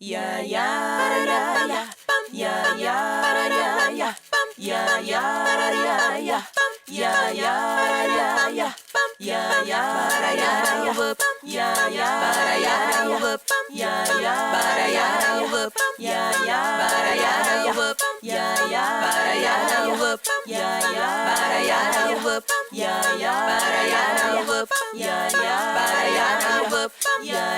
Yeah, yeah, yeah, yeah. Yeah, yeah, yeah, yeah. Yeah, yeah, yeah, yeah. Yeah, yeah, yeah, yeah. Yeah, yeah, yeah, yeah. Yeah, yeah, yeah, yeah. Yeah, yeah, yeah, yeah. Yeah, yeah, yeah, yeah. Yeah, yeah, yeah, yeah. Yeah, yeah, yeah, yeah. Yeah, yeah, yeah. Yeah, yeah,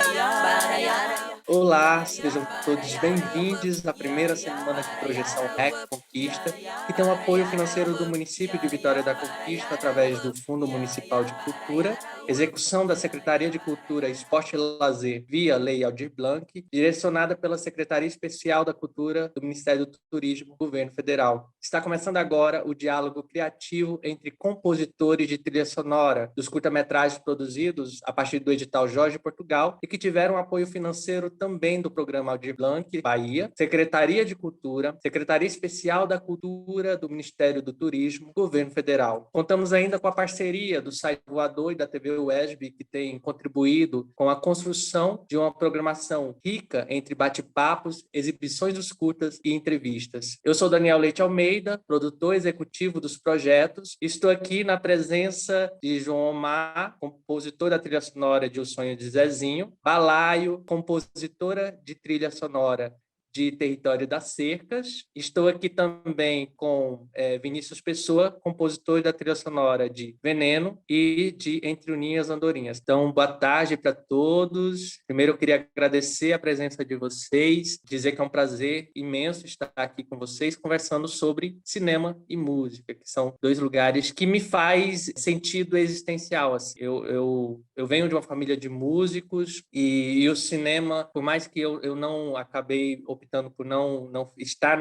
yeah, yeah. Olá, sejam todos bem-vindos à primeira semana de projeção REC Conquista, que tem o apoio financeiro do município de Vitória da Conquista através do Fundo Municipal de Cultura, execução da Secretaria de Cultura, Esporte e Lazer via Lei Aldir Blanc, direcionada pela Secretaria Especial da Cultura do Ministério do Turismo, Governo Federal. Está começando agora o diálogo criativo entre compositores de trilha sonora dos curta-metragens produzidos a partir do edital Jorge Portugal e que tiveram apoio financeiro também do programa Aldir Blanc, Bahia, Secretaria de Cultura, Secretaria Especial da Cultura do Ministério do Turismo, Governo Federal. Contamos ainda com a parceria do site Voador e da TV UESB, que tem contribuído com a construção de uma programação rica entre bate-papos, exibições dos curtas e entrevistas. Eu sou Daniel Leite Almeida, produtor executivo dos projetos. Estou aqui na presença de João Omar, compositor da trilha sonora de O Sonho de Zezinho, Balaio, compositora de trilha sonora de Território das Cercas. Estou aqui também com Vinícius Pessoa, compositor da trilha sonora de Veneno e de Entre Uninhas Andorinhas. Então, boa tarde para todos. Primeiro, eu queria agradecer a presença de vocês, dizer que é um prazer imenso estar aqui com vocês, conversando sobre cinema e música, que são dois lugares que me faz sentido existencial. Assim. Eu venho de uma família de músicos e o cinema, por mais que eu não acabei optando por não estar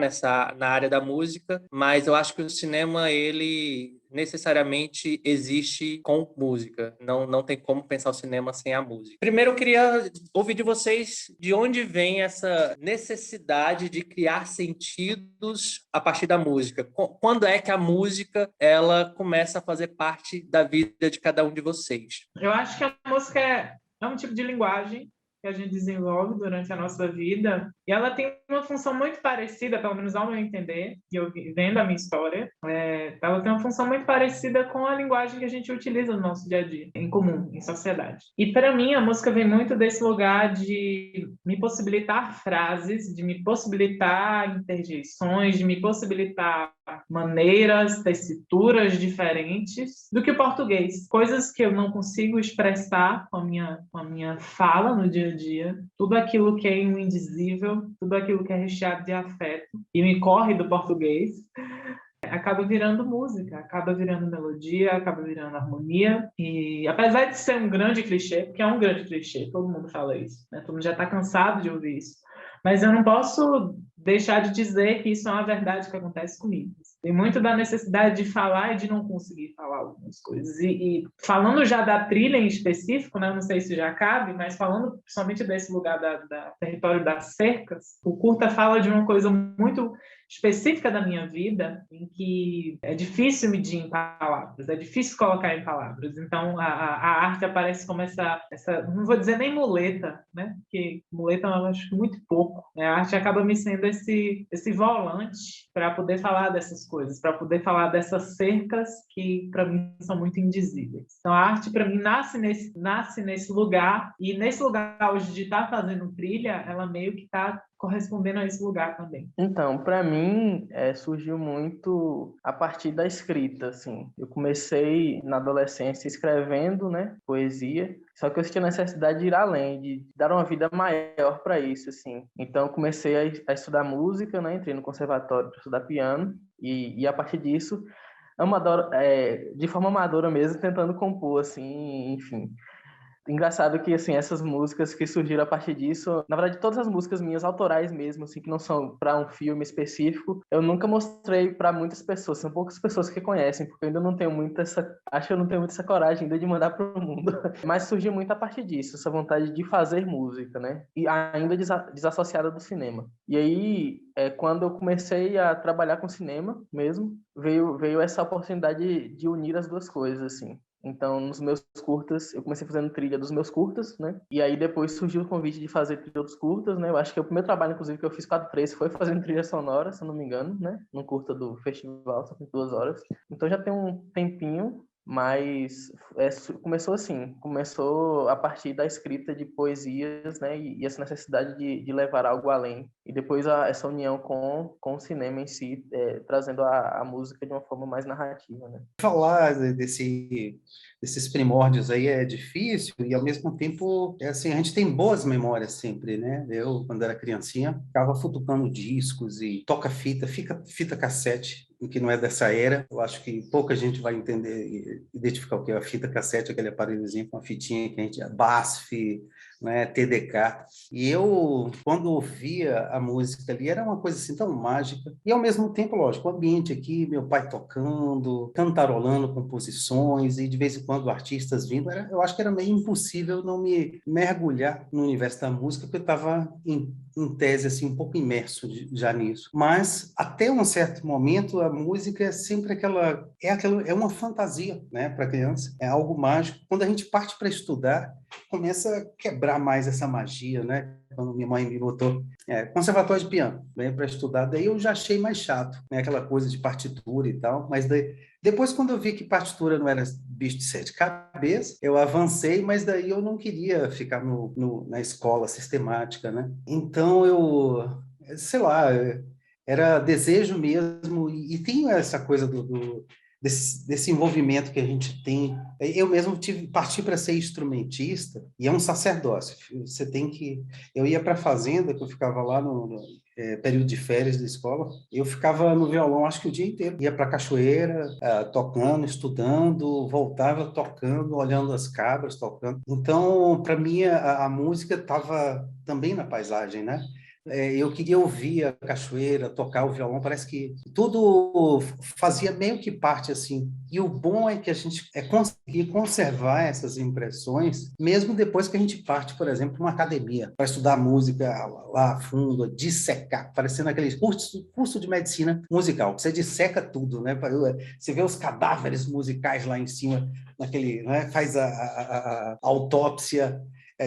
na área da música, mas eu acho que o cinema, ele necessariamente existe com música. Não tem como pensar o cinema sem a música. Primeiro, eu queria ouvir de vocês de onde vem essa necessidade de criar sentidos a partir da música. Quando é que a música ela começa a fazer parte da vida de cada um de vocês? Eu acho que a música é um tipo de linguagem que a gente desenvolve durante a nossa vida, e ela tem uma função muito parecida, pelo menos ao meu entender, e eu vendo a minha história, ela tem uma função muito parecida com a linguagem que a gente utiliza no nosso dia a dia, em comum, em sociedade. E para mim, a música vem muito desse lugar de me possibilitar frases, de me possibilitar interjeições, de me possibilitar maneiras, tessituras diferentes do que o português. Coisas que eu não consigo expressar com a minha fala no dia a dia. Tudo aquilo que é indizível, tudo aquilo que é recheado de afeto e me corre do português, acaba virando música, acaba virando melodia, acaba virando harmonia. E apesar de ser um grande clichê, porque é um grande clichê, todo mundo fala isso, né? Todo mundo já está cansado de ouvir isso. Mas eu não posso deixar de dizer que isso é uma verdade que acontece comigo. Tem muito da necessidade de falar e de não conseguir falar algumas coisas. E falando já da trilha em específico, né, não sei se já cabe, mas falando principalmente desse lugar da Território das Cercas, o curta fala de uma coisa muito específica da minha vida, em que é difícil medir em palavras, é difícil colocar em palavras. Então, a arte aparece como essa, não vou dizer nem muleta, né? Porque muleta eu acho muito pouco. Né? A arte acaba me sendo esse volante para poder falar dessas coisas, para poder falar dessas cercas que, para mim, são muito indizíveis. Então, a arte, para mim, nasce nesse lugar, e nesse lugar hoje de estar fazendo trilha, ela meio que está correspondendo a esse lugar também. Então, para mim, surgiu muito a partir da escrita, assim. Eu comecei na adolescência escrevendo, né, poesia, só que eu tinha necessidade de ir além, de dar uma vida maior para isso, assim. Então, eu comecei a estudar música, né, entrei no conservatório para estudar piano, e a partir disso, de forma amadora mesmo, tentando compor, assim, enfim. Engraçado que, assim, essas músicas que surgiram a partir disso, na verdade, todas as músicas minhas autorais mesmo, assim, que não são para um filme específico, eu nunca mostrei para muitas pessoas, são poucas pessoas que conhecem, porque eu ainda não tenho acho que eu não tenho muita essa coragem ainda de mandar para o mundo. Mas surgiu muito a partir disso, essa vontade de fazer música, né? E ainda desassociada do cinema. E aí, quando eu comecei a trabalhar com cinema mesmo, veio essa oportunidade de unir as duas coisas, assim. Então, nos meus curtas, eu comecei fazendo trilha dos meus curtas, né? E aí depois surgiu o convite de fazer trilha dos curtas, né? Eu acho que o primeiro trabalho, inclusive, que eu fiz 4/3 foi fazendo trilha sonora, se eu não me engano, né? No curta do festival, só tem 2 horas. Então já tem um tempinho, mas começou assim, começou a partir da escrita de poesias, né, e essa necessidade de levar algo além, e depois essa união com o cinema em si, trazendo a música de uma forma mais narrativa, né. Falar desses primórdios aí é difícil e, ao mesmo tempo, assim, a gente tem boas memórias sempre, né? Eu, quando era criancinha, ficava futucando discos e toca-fita, fita cassete, que não é dessa era. Eu acho que pouca gente vai entender e identificar o que é a fita cassete, aquele aparelhozinho com a fitinha que a gente... BASF, né, TDK. E eu, quando ouvia a música ali, era uma coisa assim tão mágica. E, ao mesmo tempo, lógico, o ambiente aqui, meu pai tocando, cantarolando composições, e de vez em quando artistas vindo, eu acho que era meio impossível não me mergulhar no universo da música, porque eu estava em tese, assim, um pouco imerso já nisso. Mas, até um certo momento, a música é sempre é uma fantasia, né, para a criança, é algo mágico. Quando a gente parte para estudar, começa a quebrar mais essa magia, né? Quando minha mãe me botou conservatório de piano, né, para estudar, daí eu já achei mais chato, né, aquela coisa de partitura e tal, mas depois, quando eu vi que partitura não era bicho de sete cabeças, eu avancei, mas daí eu não queria ficar na escola sistemática, né? Então sei lá, era desejo mesmo, e tem essa coisa desse envolvimento que a gente tem. Eu mesmo parti para ser instrumentista, e é um sacerdócio. Você tem que... Eu ia para a fazenda, que eu ficava lá no período de férias da escola, eu ficava no violão acho que o dia inteiro. Ia para a cachoeira, tocando, estudando, voltava tocando, olhando as cabras, tocando. Então, para mim, a música estava também na paisagem, né? Eu queria ouvir a cachoeira, tocar o violão, parece que tudo fazia meio que parte assim. E o bom é que a gente conseguir conservar essas impressões, mesmo depois que a gente parte, por exemplo, para uma academia, para estudar música lá a fundo, dissecar, parecendo aquele curso de medicina musical, que você disseca tudo, né? Você vê os cadáveres musicais lá em cima, naquele, né? Faz a autópsia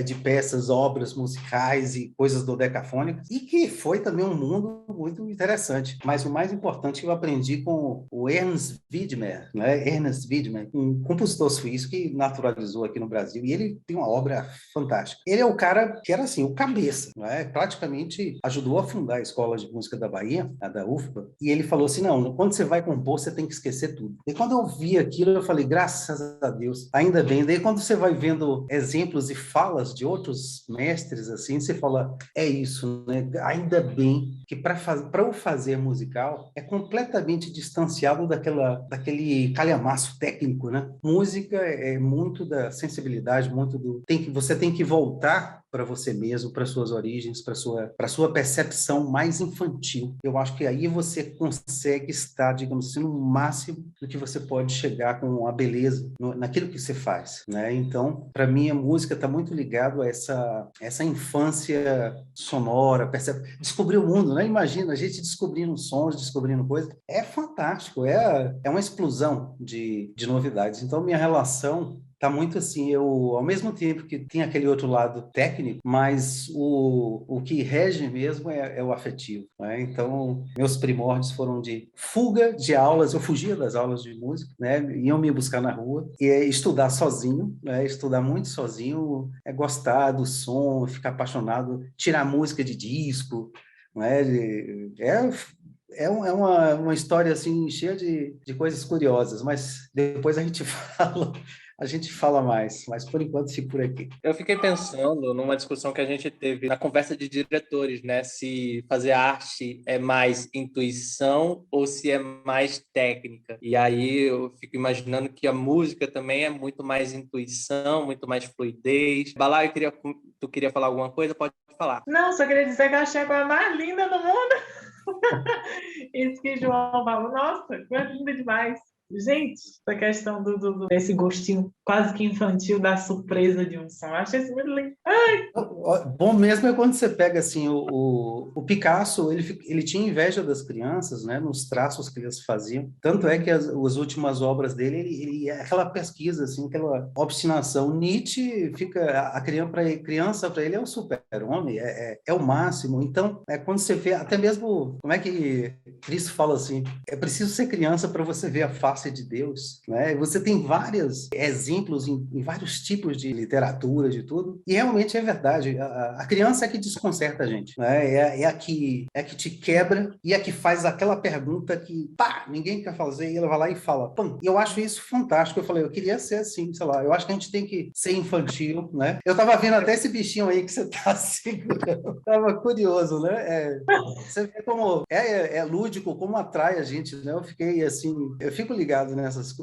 de peças, obras musicais e coisas dodecafônicas, e que foi também um mundo muito interessante. Mas o mais importante que eu aprendi com o Ernst Widmer, né? Ernst Widmer, um compositor suíço que naturalizou aqui no Brasil, e ele tem uma obra fantástica. Ele é o cara que era assim, o cabeça, né? Praticamente ajudou a fundar a Escola de Música da Bahia, a da UFBA, e ele falou assim, não, quando você vai compor, você tem que esquecer tudo. E quando eu vi aquilo, eu falei, graças a Deus, ainda bem. Daí quando você vai vendo exemplos e falas de outros mestres, assim, você fala, é isso, né? Ainda bem que para o fazer musical é completamente distanciado daquele calhamaço técnico, né? Música é muito da sensibilidade, muito você tem que voltar para você mesmo, para suas origens, para sua percepção mais infantil. Eu acho que aí você consegue estar, digamos assim, no máximo do que você pode chegar com a beleza naquilo que você faz, né? Então, para mim, a música está muito ligado a essa infância sonora, descobrir o mundo, né? Imagina, a gente descobrindo sons, descobrindo coisas, é fantástico, é uma explosão de novidades. Então, minha relação tá muito assim, ao mesmo tempo que tem aquele outro lado técnico, mas o que rege mesmo é o afetivo, né? Então, meus primórdios foram de fuga de aulas, eu fugia das aulas de música, né? Iam me buscar na rua, e estudar sozinho, né? Estudar muito sozinho, gostar do som, ficar apaixonado, tirar música de disco, né? É uma história assim cheia de coisas curiosas, mas depois a gente fala mais, mas por enquanto fico por aqui. Eu fiquei pensando numa discussão que a gente teve na conversa de diretores, né? Se fazer arte é mais intuição ou se é mais técnica. E aí eu fico imaginando que a música também é muito mais intuição, muito mais fluidez. Balá, tu queria falar alguma coisa? Pode falar. Não, só queria dizer que eu achei a coisa mais linda do mundo. Isso que João falou, nossa, coisa linda demais. Gente, essa questão desse gostinho quase que infantil da surpresa de um som. Eu achei isso muito lindo. Bom mesmo é quando você pega assim o Picasso, ele tinha inveja das crianças, né, nos traços que eles faziam. Tanto é que as últimas obras dele, aquela pesquisa assim, aquela obstinação. Nietzsche fica a criança para ele é o super-homem, é o máximo. Então, quando você vê até mesmo como é que Cristo fala assim, é preciso ser criança para você ver a face de Deus, né? Você tem vários exemplos em vários tipos de literatura, de tudo, e realmente é verdade. A criança é que desconcerta a gente, né? É a que te quebra e é a que faz aquela pergunta que, pá, ninguém quer fazer, e ela vai lá e fala. Pô, eu acho isso fantástico. Eu falei, eu queria ser assim, sei lá, eu acho que a gente tem que ser infantil, né? Eu tava vendo até esse bichinho aí que você tá segurando, tava curioso, né? Você vê como é lúdico, como atrai a gente, né? Eu fiquei assim, eu fico ligado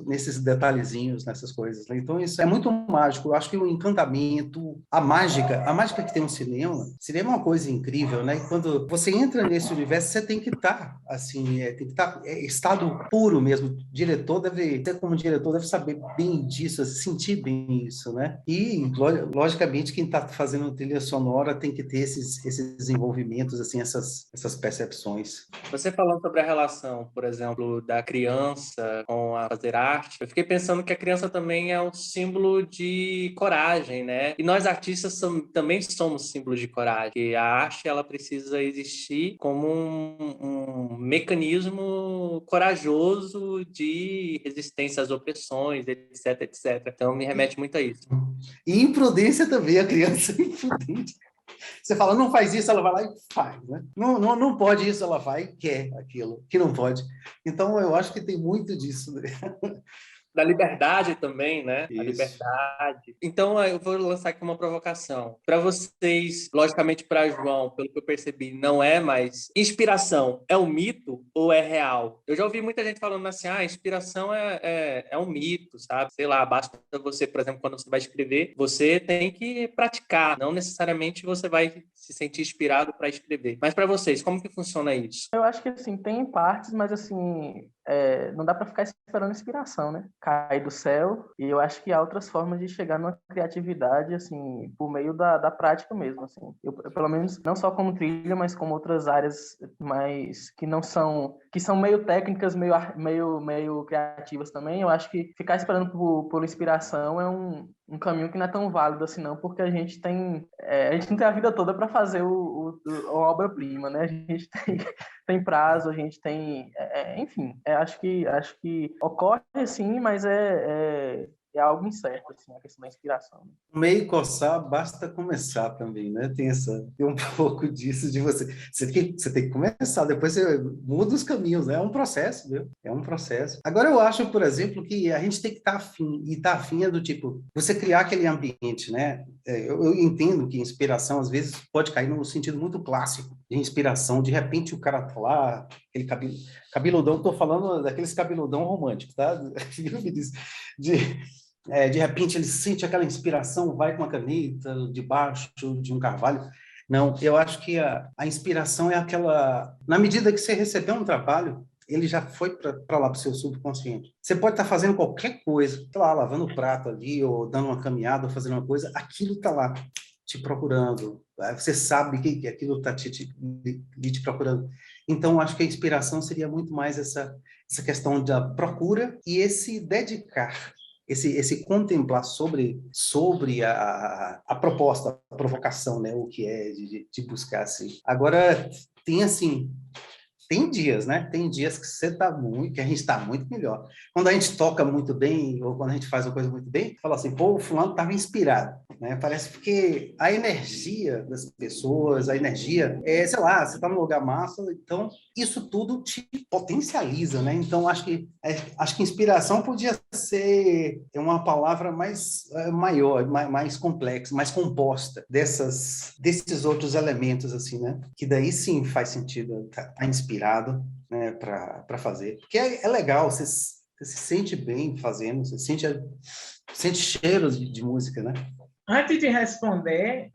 nesses detalhezinhos, nessas coisas, né? Então isso é muito mágico. Eu acho que o encantamento, a mágica que tem um cinema é uma coisa incrível, né? E quando você entra nesse universo, você tem que estar assim, tem que estar estado puro mesmo. Você como diretor deve saber bem disso, sentir bem isso, né? E logicamente quem está fazendo trilha sonora tem que ter esses desenvolvimentos, assim, essas percepções. Você falando sobre a relação, por exemplo, da criança com a fazer arte, eu fiquei pensando que a criança também é um símbolo de coragem, né? E nós artistas também somos símbolos de coragem. Que a arte, ela precisa existir como um mecanismo corajoso de resistência às opressões, etc, etc. Então me remete muito a isso. E imprudência também, a criança é imprudente. Você fala, não faz isso, ela vai lá e faz, né? Não pode isso, ela vai e quer aquilo, que não pode. Então, eu acho que tem muito disso, né? Da liberdade também, né? Isso. A liberdade. Então, eu vou lançar aqui uma provocação. Para vocês, logicamente para João, pelo que eu percebi, não é mais... Inspiração é um mito ou é real? Eu já ouvi muita gente falando assim, inspiração é um mito, sabe? Sei lá, basta você, por exemplo, quando você vai escrever, você tem que praticar. Não necessariamente você vai se sentir inspirado para escrever. Mas para vocês, como que funciona isso? Eu acho que, assim, tem partes, mas, assim, não dá para ficar esperando inspiração, né? Cair do céu, e eu acho que há outras formas de chegar numa criatividade, assim, por meio da prática mesmo, assim. Eu, pelo menos, não só como trilha, mas como outras áreas mais que não são, que são meio técnicas, meio criativas também. Eu acho que ficar esperando por inspiração é um caminho que não é tão válido assim, não, porque a gente não tem a vida toda para fazer a obra-prima, né? A gente tem prazo, a gente tem... enfim, acho que ocorre sim, mas é algo incerto, assim, a questão da inspiração. Meio coçar, basta começar também, né? Tem um pouco disso de você. Você tem que começar, depois você muda os caminhos, né? É um processo, viu? É um processo. Agora, eu acho, por exemplo, que a gente tem que estar afim, e estar afim é do tipo, você criar aquele ambiente, né? Eu entendo que inspiração, às vezes, pode cair num sentido muito clássico de inspiração. De repente, o cara tá lá, aquele cabeludão, estou falando daqueles cabeludão românticos, tá? De repente ele sente aquela inspiração, vai com uma caneta debaixo de um carvalho. Não, eu acho que a inspiração é aquela... Na medida que você recebeu um trabalho, ele já foi para lá, para o seu subconsciente. Você pode estar fazendo qualquer coisa, tá lá, lavando o prato ali, ou dando uma caminhada, ou fazendo uma coisa, aquilo está lá, te procurando. Você sabe que aquilo está te procurando. Então, acho que a inspiração seria muito mais essa questão da procura e esse dedicar, esse contemplar sobre a proposta, a provocação, né? O que é de buscar, assim. Agora, tem dias, né? Tem dias que a gente está muito melhor. Quando a gente toca muito bem, ou quando a gente faz uma coisa muito bem, fala assim, pô, o fulano estava inspirado, né? Parece que a energia das pessoas, a energia, sei lá, você está num lugar massa, então isso tudo te potencializa, né? Então, acho que inspiração podia ser uma palavra maior, mais complexa, mais composta desses outros elementos, assim, né? Que daí sim faz sentido estar inspirado, né, para fazer. Porque é legal, você se sente bem fazendo, você sente cheiros de música, né? Antes de responder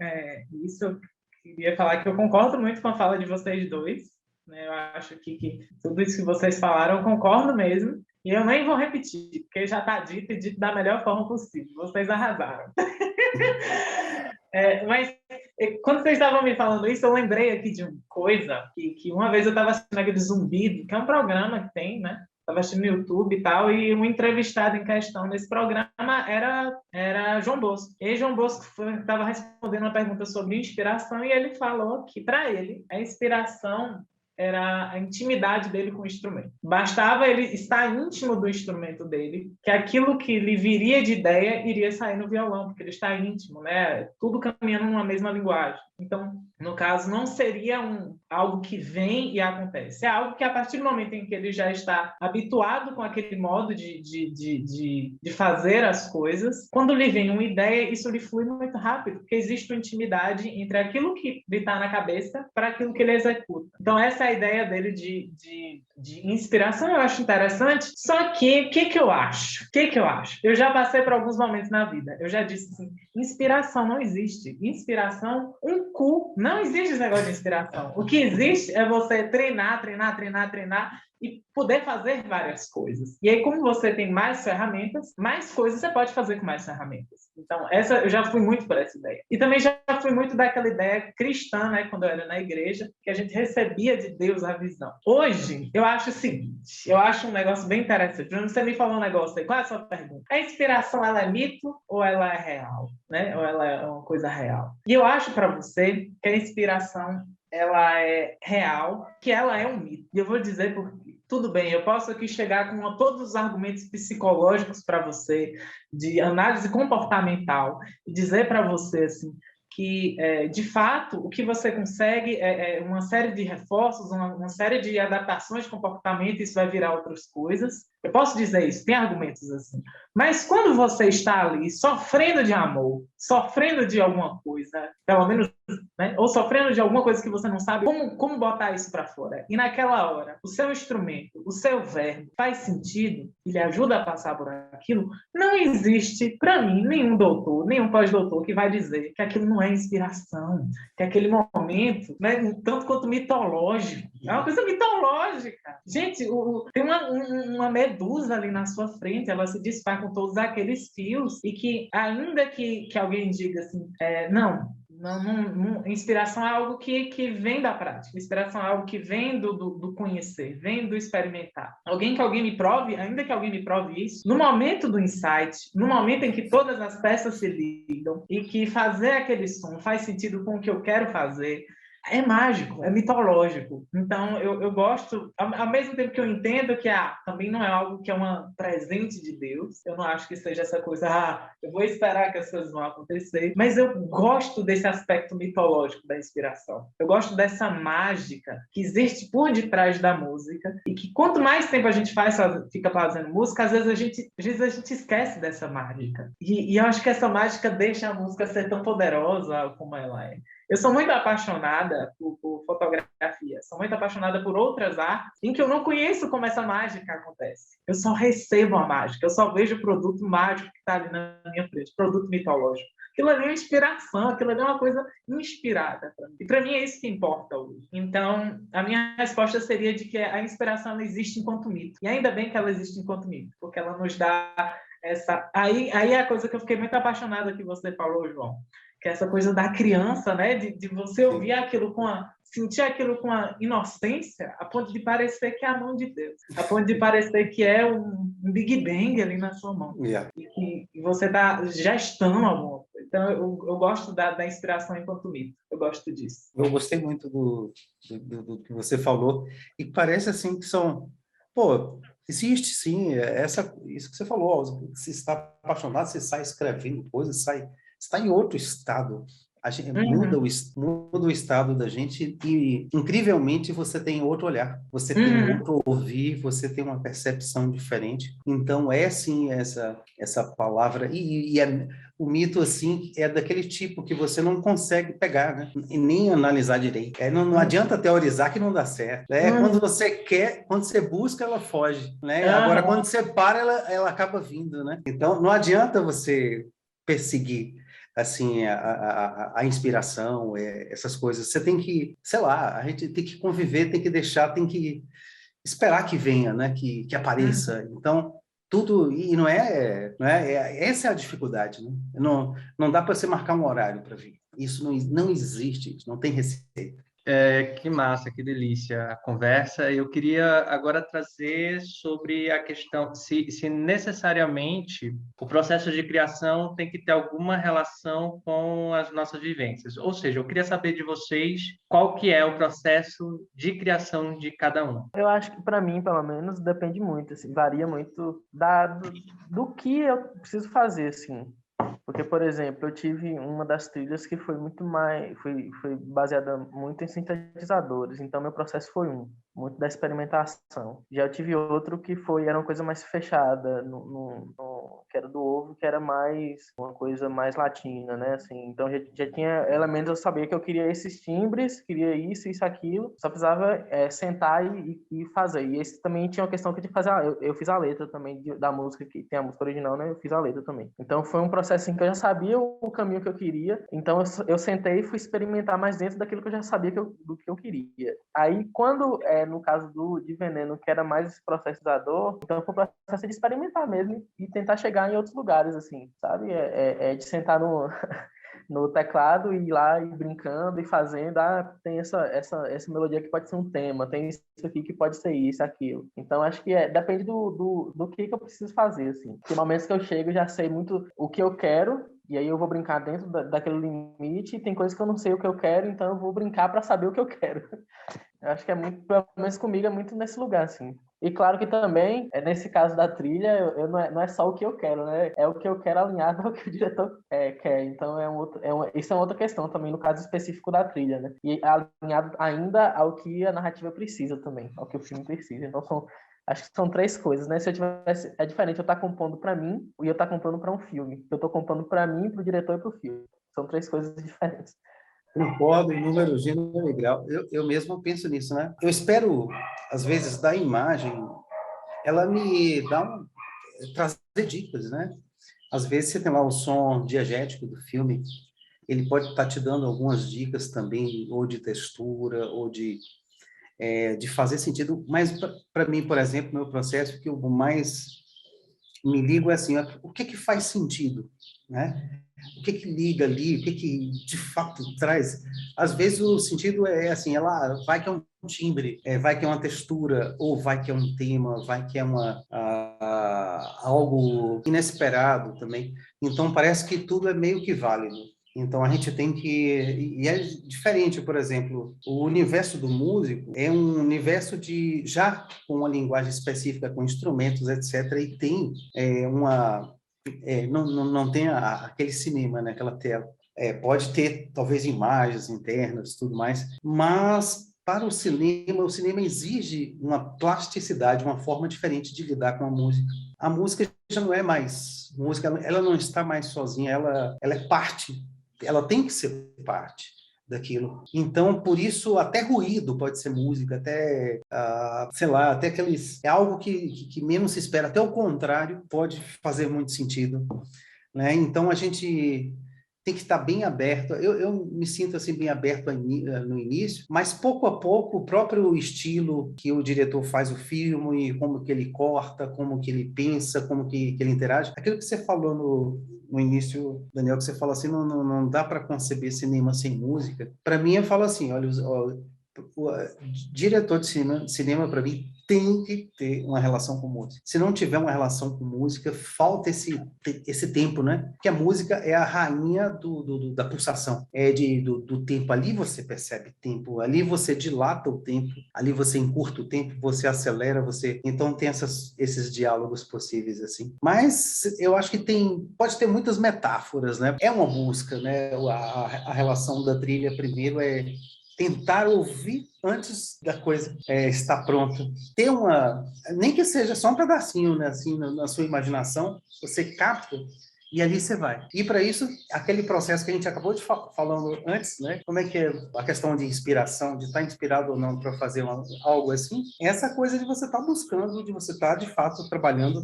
isso, eu queria falar que eu concordo muito com a fala de vocês dois, né? Eu acho que tudo isso que vocês falaram, eu concordo mesmo. E eu nem vou repetir, porque já está dito e dito da melhor forma possível. Vocês arrasaram. Mas quando vocês estavam me falando isso, eu lembrei aqui de uma coisa que uma vez eu estava assistindo aquele Zumbido, que é um programa que tem, né? Estava assistindo no YouTube e tal, e um entrevistado em questão nesse programa era João Bosco. E aí, João Bosco estava respondendo uma pergunta sobre inspiração, e ele falou que, para ele, a inspiração era a intimidade dele com o instrumento. Bastava ele estar íntimo do instrumento dele, que aquilo que lhe viria de ideia iria sair no violão, porque ele está íntimo, né? Tudo caminhando numa mesma linguagem. Então, no caso, não seria algo que vem e acontece. É algo que, a partir do momento em que ele já está habituado com aquele modo de fazer as coisas, quando lhe vem uma ideia, isso lhe flui muito rápido, porque existe uma intimidade entre aquilo que lhe está na cabeça para aquilo que ele executa. Então, essa é a ideia dele de inspiração. Eu acho interessante. Só que, o que eu acho? Eu já passei por alguns momentos na vida. Eu já disse assim, inspiração não existe. Inspiração, não existe esse negócio de inspiração. O que existe é você treinar e poder fazer várias coisas. E aí, como você tem mais ferramentas, mais coisas você pode fazer com mais ferramentas. Então, eu já fui muito por essa ideia. E também já fui muito daquela ideia cristã, né, quando eu era na igreja, que a gente recebia de Deus a visão. Hoje, eu acho o seguinte, eu acho um negócio bem interessante. Você me falou um negócio aí, qual é a sua pergunta? A inspiração, ela é mito ou ela é real? Né? Ou ela é uma coisa real? E eu acho para você que a inspiração ela é real, que ela é um mito. E eu vou dizer por quê. Tudo bem, eu posso aqui chegar com todos os argumentos psicológicos para você, de análise comportamental, e dizer para você assim, que, de fato, o que você consegue é uma série de reforços, uma série de adaptações de comportamento, isso vai virar outras coisas. Eu posso dizer isso, tem argumentos assim. Mas quando você está ali sofrendo de amor, sofrendo de alguma coisa, pelo menos, né, ou sofrendo de alguma coisa que você não sabe como botar isso para fora, e naquela hora o seu instrumento, o seu verbo faz sentido e lhe ajuda a passar por aquilo, não existe, para mim, nenhum doutor, nenhum pós-doutor que vai dizer que aquilo não é inspiração, que aquele momento, né, tanto quanto mitológico, é uma coisa mitológica. Gente, tem uma medusa ali na sua frente, ela se desfaz com todos aqueles fios, e que, ainda que alguém diga assim, não, inspiração é algo que vem da prática, inspiração é algo que vem do conhecer, vem do experimentar. Alguém me prove, ainda que alguém me prove isso, no momento do insight, no momento em que todas as peças se ligam e que fazer aquele som faz sentido com o que eu quero fazer, é mágico, é mitológico. Então, eu gosto, ao mesmo tempo que eu entendo que também não é algo que é um presente de Deus, eu não acho que seja essa coisa, eu vou esperar que as coisas vão acontecer, mas eu gosto desse aspecto mitológico da inspiração. Eu gosto dessa mágica que existe por detrás da música, e que quanto mais tempo a gente fica fazendo música, às vezes a gente esquece dessa mágica. E eu acho que essa mágica deixa a música ser tão poderosa como ela é. Eu sou muito apaixonada por fotografia, sou muito apaixonada por outras artes em que eu não conheço como essa mágica acontece. Eu só recebo a mágica, eu só vejo o produto mágico que está ali na minha frente, produto mitológico. Aquilo ali é uma inspiração, aquilo ali é uma coisa inspirada para mim. E para mim é isso que importa hoje. Então, a minha resposta seria de que a inspiração ela existe enquanto mito. E ainda bem que ela existe enquanto mito, porque ela nos dá essa... Aí é a coisa que eu fiquei muito apaixonada que você falou, João, que é essa coisa da criança, né? De você ouvir aquilo sentir aquilo com a inocência, a ponto de parecer que é a mão de Deus, a ponto de parecer que é um Big Bang ali na sua mão, e que você está gestando alguma coisa. Então, eu gosto da inspiração enquanto mito, eu gosto disso. Eu gostei muito do que você falou, e parece assim que são... Pô, existe sim, isso que você falou, você está apaixonado, você sai escrevendo coisas, está em outro estado. A gente muda o estado da gente e, incrivelmente, você tem outro olhar, você tem outro ouvir, você tem uma percepção diferente. Então, sim, essa palavra. O mito, assim, é daquele tipo que você não consegue pegar, né? E nem analisar direito. Não adianta teorizar que não dá certo. Quando você quer, quando você busca, ela foge, né? Agora, quando você para, ela acaba vindo, né? Então, não adianta você perseguir assim, a inspiração, essas coisas. Você tem que, sei lá, a gente tem que conviver, tem que deixar, tem que esperar que venha, né? Que apareça. Então, tudo... E essa é a dificuldade, né? Não dá para você marcar um horário para vir. Isso não existe, isso não tem receita. Que massa, que delícia a conversa. Eu queria agora trazer sobre a questão se necessariamente o processo de criação tem que ter alguma relação com as nossas vivências. Ou seja, eu queria saber de vocês qual que é o processo de criação de cada um. Eu acho que para mim, pelo menos, depende muito, assim, varia muito do que eu preciso fazer, assim. Porque, por exemplo, eu tive uma das trilhas que foi muito mais, foi baseada muito em sintetizadores, então meu processo foi muito da experimentação. Já eu tive outro que era uma coisa mais fechada, que era do ovo, que era mais uma coisa mais latina, né? Assim, então já tinha elementos, eu sabia que eu queria esses timbres, queria isso, aquilo, só precisava sentar e fazer. E esse também tinha uma questão que eu tinha que fazer, eu fiz a letra também da música, que tem a música original, né? Eu fiz a letra também. Então foi um processo assim, que eu já sabia o caminho que eu queria, então eu sentei e fui experimentar mais dentro daquilo que eu já sabia do que eu queria. Aí, quando, no caso de Veneno, que era mais esse processador, então foi um processo de experimentar mesmo e tentar chegar em outros lugares, assim, sabe? De sentar no teclado e ir lá e brincando e fazendo, tem essa melodia que pode ser um tema, tem isso aqui que pode ser isso, aquilo. Então, acho que depende do que eu preciso fazer, assim. Tem momentos que eu chego e já sei muito o que eu quero, e aí eu vou brincar dentro daquele limite, e tem coisas que eu não sei o que eu quero, então eu vou brincar para saber o que eu quero. Eu acho que pelo menos comigo, é muito nesse lugar, assim. E claro que também, nesse caso da trilha, não é só o que eu quero, né? É o que eu quero alinhado ao que o diretor quer. Então, isso é uma outra questão também, no caso específico da trilha, né? E alinhado ainda ao que a narrativa precisa também, ao que o filme precisa. Então, acho que são 3 coisas, né? Se eu tivesse... É diferente eu estar compondo para mim e eu estar compondo para um filme. Eu estou compondo para mim, para o diretor e para o filme. São 3 coisas diferentes. Concordo em número, gênero e grau. Eu mesmo penso nisso, né? Eu espero, às vezes, da imagem, ela me trazer dicas, né? Às vezes você tem lá o som diegético do filme, ele pode estar te dando algumas dicas também, ou de textura, ou de fazer sentido. Mas, para mim, por exemplo, meu processo, que eu mais me ligo é assim, o que faz sentido, né? O que liga ali, o que de fato traz. Às vezes o sentido é assim, vai que é um timbre, vai que é uma textura, ou vai que é um tema, vai que é algo inesperado também. Então parece que tudo é meio que válido. Então a gente tem que... E é diferente, por exemplo, o universo do músico é um universo já com uma linguagem específica, com instrumentos, etc. E tem não tem aquele cinema, né, aquela tela. Pode ter, talvez, imagens internas, tudo mais, mas para o cinema exige uma plasticidade, uma forma diferente de lidar com a música. A música já não é mais música, ela não está mais sozinha, ela é parte, ela tem que ser parte daquilo. Então, por isso, até ruído pode ser música, até, sei lá, até aqueles... É algo que menos se espera, até o contrário pode fazer muito sentido, né? Então, a gente tem que estar bem aberto. Eu me sinto assim bem aberto no início, mas pouco a pouco o próprio estilo que o diretor faz o filme, como que ele corta, como que ele pensa, como que ele interage. Aquilo que você falou no início, Daniel, que você fala assim, não dá para conceber cinema sem música. Para mim, eu falo assim, olha, o diretor de cinema para mim tem que ter uma relação com música. Se não tiver uma relação com música, falta esse tempo, né? Porque a música é a rainha da pulsação, do tempo. Ali você percebe tempo, ali você dilata o tempo, ali você encurta o tempo, você acelera, então tem esses diálogos possíveis assim. Mas eu acho que pode ter muitas metáforas, né? É uma busca, né? A relação da trilha primeiro é tentar ouvir antes da coisa estar pronta. Ter nem que seja só um pedacinho, né, assim, na sua imaginação, você capta e ali você vai. E para isso, aquele processo que a gente acabou de falando antes, né, como é que é a questão de inspiração, de estar inspirado ou não para fazer algo assim, é essa coisa de você estar buscando, de você estar de fato trabalhando,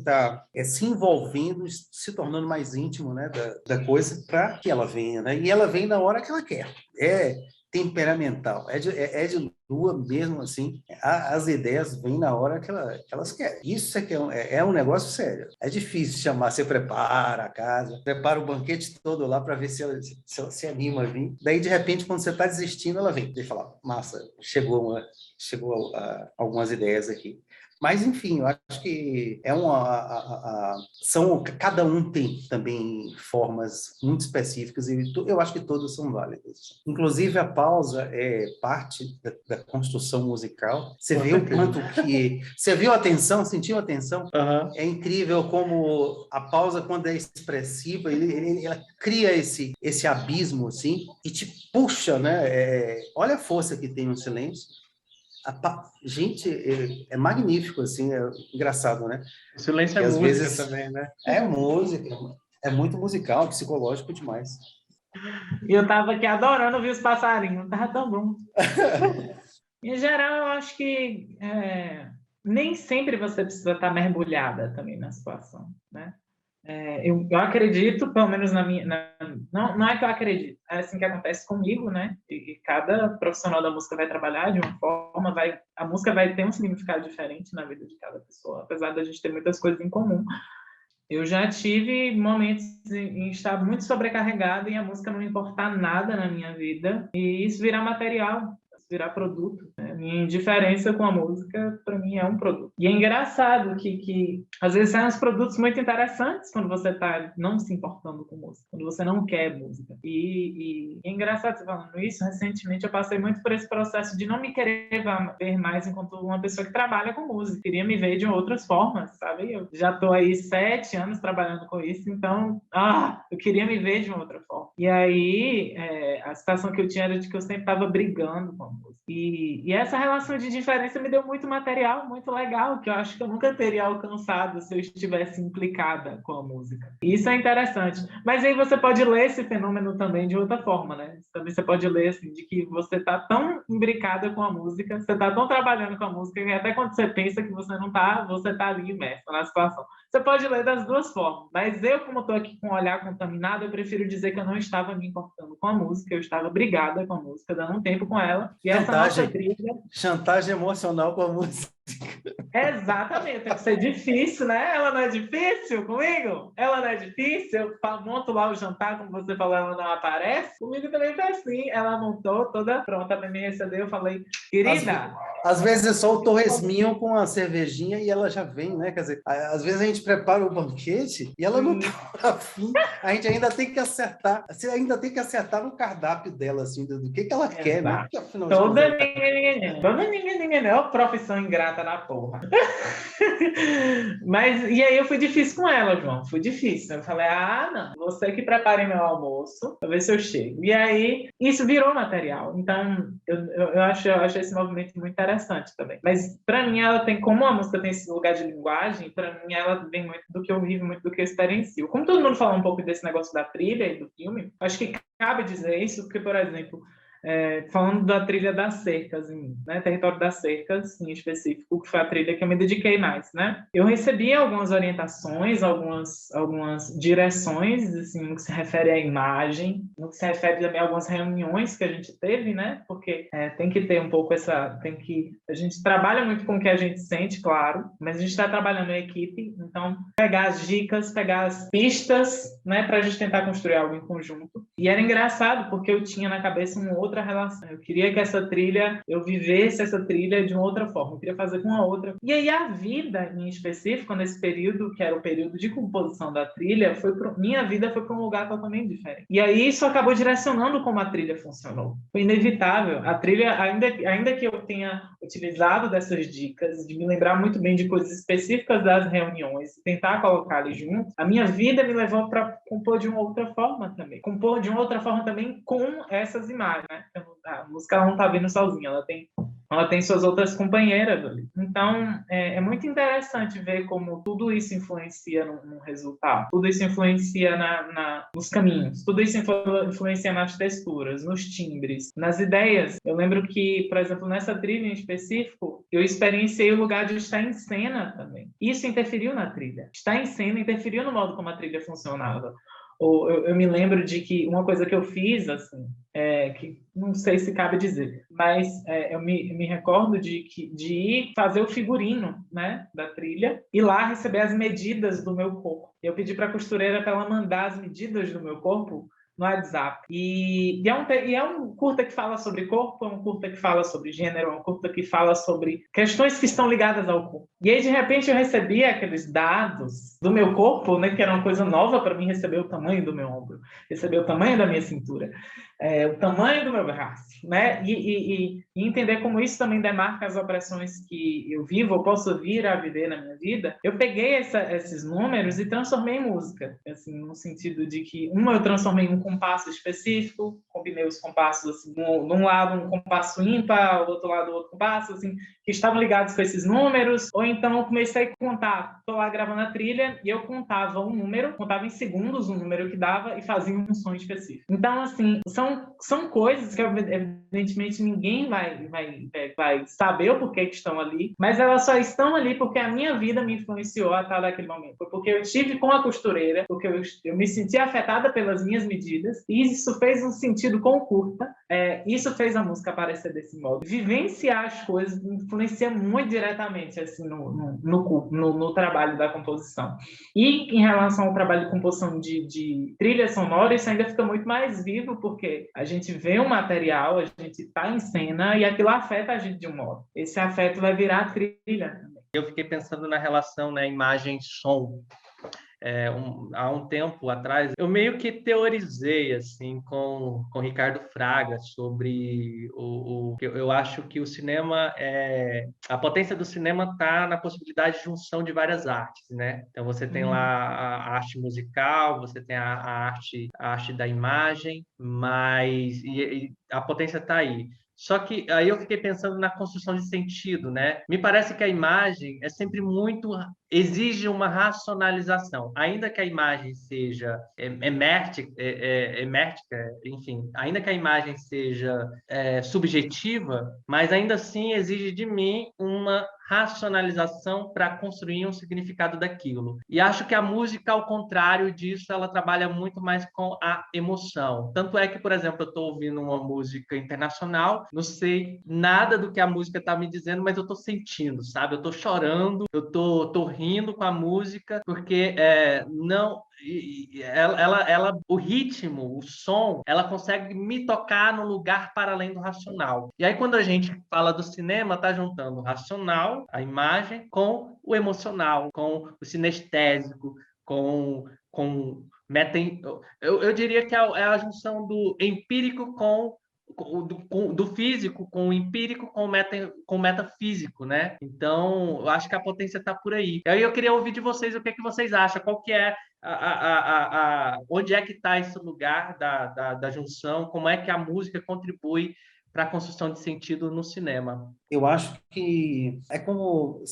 se envolvendo, se tornando mais íntimo, né, da coisa, para que ela venha, né, e ela vem na hora que ela quer. temperamental, é de lua mesmo, assim, as ideias vêm na hora que elas querem. Isso é que é um negócio sério. É difícil chamar, você prepara a casa, prepara o banquete todo lá para ver se ela se anima a vir. Daí, de repente, quando você está desistindo, ela vem e fala, massa, chegou algumas ideias aqui. Mas, enfim, eu acho que cada um tem também formas muito específicas e eu acho que todas são válidas. Inclusive, a pausa é parte da construção musical. Você vê o quanto que... Você viu a tensão? Sentiu a tensão? Aham. É incrível como a pausa, quando é expressiva, ela cria esse abismo, assim, e te puxa, né? Olha a força que tem no silêncio. Gente, é magnífico, assim, é engraçado, né? O silêncio é Às música vezes também, né? é música, é muito musical, psicológico demais. E eu tava aqui adorando ouvir os passarinhos, tava tão bom. Em geral, eu acho que nem sempre você precisa estar mergulhada também na situação, né? Eu acredito, pelo menos na minha... não é que eu acredito, é assim que acontece comigo, né? E cada profissional da música vai trabalhar de uma forma, a música vai ter um significado diferente na vida de cada pessoa, apesar da gente ter muitas coisas em comum. Eu já tive momentos em estar muito sobrecarregada e a música não importar nada na minha vida, e isso virar material, virar produto, né? Minha indiferença com a música, para mim, é um produto. E é engraçado que às vezes saem uns produtos muito interessantes quando você está não se importando com música, quando você não quer música. E é engraçado você falando isso. Recentemente eu passei muito por esse processo de não me querer ver mais enquanto uma pessoa que trabalha com música. Queria me ver de outras formas, sabe? Eu já estou aí 7 anos trabalhando com isso, então eu queria me ver de uma outra forma. E aí a situação que eu tinha era de que eu sempre estava brigando com a música. E essa relação de diferença me deu muito material, muito legal, que eu acho que eu nunca teria alcançado se eu estivesse implicada com a música. E isso é interessante. Mas aí você pode ler esse fenômeno também de outra forma, né? Também você pode ler assim, de que você está tão imbricada com a música, você está tão trabalhando com a música, que até quando você pensa que você não está, você está ali imersa na situação. Você pode ler das duas formas, mas eu, como estou aqui com o olhar contaminado, eu prefiro dizer que eu não estava me importando com a música, eu estava brigada com a música, dando um tempo com ela. E essa nossa trilha... Chantagem emocional com a música. Exatamente, tem que ser difícil, né? Ela não é difícil comigo? Ela não é difícil? Eu monto lá o jantar, como você falou, ela não aparece. Comigo também foi assim. Ela montou toda pronta para me receber. Eu falei, querida... Às vezes é só o torresminho com a cervejinha e ela já vem, né? Quer dizer, às vezes a gente prepara o banquete e ela não tá afim. A gente ainda tem que acertar. Você ainda tem que acertar no cardápio dela, assim, do que ela quer, né? Porque, afinal de Toda contas, ninguém, ó, profissão ingrata na porra. Mas, e aí eu fui difícil com ela, João. Fui difícil. Eu falei, não, você que prepare meu almoço, pra ver se eu chego. E aí, isso virou material. Então, eu acho esse movimento muito interessante também. Mas, para mim, ela tem, como a música tem esse lugar de linguagem, para mim, ela vem muito do que eu vivo, muito do que eu experiencio. Como todo mundo falou um pouco desse negócio da trilha e do filme, acho que cabe dizer isso, porque, por exemplo, falando da trilha das cercas, né, Território das Cercas, em específico, que foi a trilha que eu me dediquei mais, né? Eu recebi algumas orientações, algumas direções, assim, no que se refere à imagem, no que se refere também a algumas reuniões que a gente teve, né? Porque tem que ter um pouco a gente trabalha muito com o que a gente sente, claro, mas a gente está trabalhando em equipe, então pegar as dicas, pegar as pistas, né, para a gente tentar construir algo em conjunto. E era engraçado, porque eu tinha na cabeça outra relação. Eu queria que eu vivesse essa trilha de uma outra forma. Eu queria fazer com a outra. E aí a vida, em específico, nesse período, que era o período de composição da trilha, minha vida foi para um lugar totalmente diferente. E aí isso acabou direcionando como a trilha funcionou. Foi inevitável. A trilha, ainda que eu tenha utilizado dessas dicas, de me lembrar muito bem de coisas específicas das reuniões, tentar colocar ali junto, a minha vida me levou para compor de uma outra forma também. Compor de uma outra forma também com essas imagens, né? A música ela não está vindo sozinha, ela tem suas outras companheiras ali. Então, é muito interessante ver como tudo isso influencia no resultado, tudo isso influencia nos caminhos, tudo isso influencia nas texturas, nos timbres, nas ideias. Eu lembro que, por exemplo, nessa trilha em específico, eu experienciei o lugar de estar em cena também. Isso interferiu na trilha. Estar em cena interferiu no modo como a trilha funcionava. Ou eu me lembro de que uma coisa que eu fiz, assim, que não sei se cabe dizer, mas eu me recordo de ir fazer o figurino, né, da trilha, e lá receber as medidas do meu corpo. Eu pedi para a costureira para ela mandar as medidas do meu corpo no WhatsApp. E é um curta que fala sobre corpo, é um curta que fala sobre gênero, é um curta que fala sobre questões que estão ligadas ao corpo. E aí, de repente, eu recebi aqueles dados do meu corpo, né, que era uma coisa nova para mim, receber o tamanho do meu ombro, receber o tamanho da minha cintura, o tamanho do meu braço, né? E entender como isso também demarca as opressões que eu vivo, ou posso vir a viver na minha vida. Eu peguei esses números e transformei em música, assim, no sentido de que eu transformei em um compasso específico, combinei os compassos, assim, de um lado um compasso ímpar, do outro lado outro compasso, assim, que estavam ligados com esses números, ou então eu comecei a contar, estou lá gravando a trilha, e eu contava um número, contava em segundos o número que dava e fazia um som específico. Então, assim, são coisas que, evidentemente, ninguém vai saber o porquê que estão ali, mas elas só estão ali porque a minha vida me influenciou a tal daquele momento. Foi porque eu estive com a costureira, porque eu me senti afetada pelas minhas medidas, e isso fez um sentido com o curta, isso fez a música aparecer desse modo. Vivenciar as coisas influencia muito diretamente, assim, no trabalho da composição. E em relação ao trabalho de composição de trilha sonora, isso ainda fica muito mais vivo, porque a gente vê um material, a gente está em cena e aquilo afeta a gente de um modo. Esse afeto vai virar trilha também. Eu fiquei pensando na relação, né, imagem-som. Há um tempo atrás, eu meio que teorizei assim com Ricardo Fraga sobre eu acho que o cinema a potência do cinema está na possibilidade de junção de várias artes, né? Então você tem lá a arte musical, você tem a arte da imagem, mas a potência está aí. Só que aí eu fiquei pensando na construção de sentido, né? Me parece que a imagem exige uma racionalização, ainda que a imagem seja emértica, enfim, ainda que a imagem seja subjetiva, mas ainda assim exige de mim uma racionalização para construir um significado daquilo. E acho que a música, ao contrário disso, ela trabalha muito mais com a emoção. Tanto é que, por exemplo, eu estou ouvindo uma música internacional, não sei nada do que a música está me dizendo, mas eu estou sentindo, sabe? Eu estou chorando, eu estou rindo com a música, porque o ritmo, o som, ela consegue me tocar no lugar para além do racional. E aí, quando a gente fala do cinema, está juntando o racional, a imagem, com o emocional, com o sinestésico, eu diria que é a junção do empírico do físico, com o empírico, com o metafísico, né? Então, eu acho que a potência está por aí. E aí eu queria ouvir de vocês o que é que vocês acham, qual que é onde é que está esse lugar da junção, como é que a música contribui para a construção de sentido no cinema. Eu acho que é como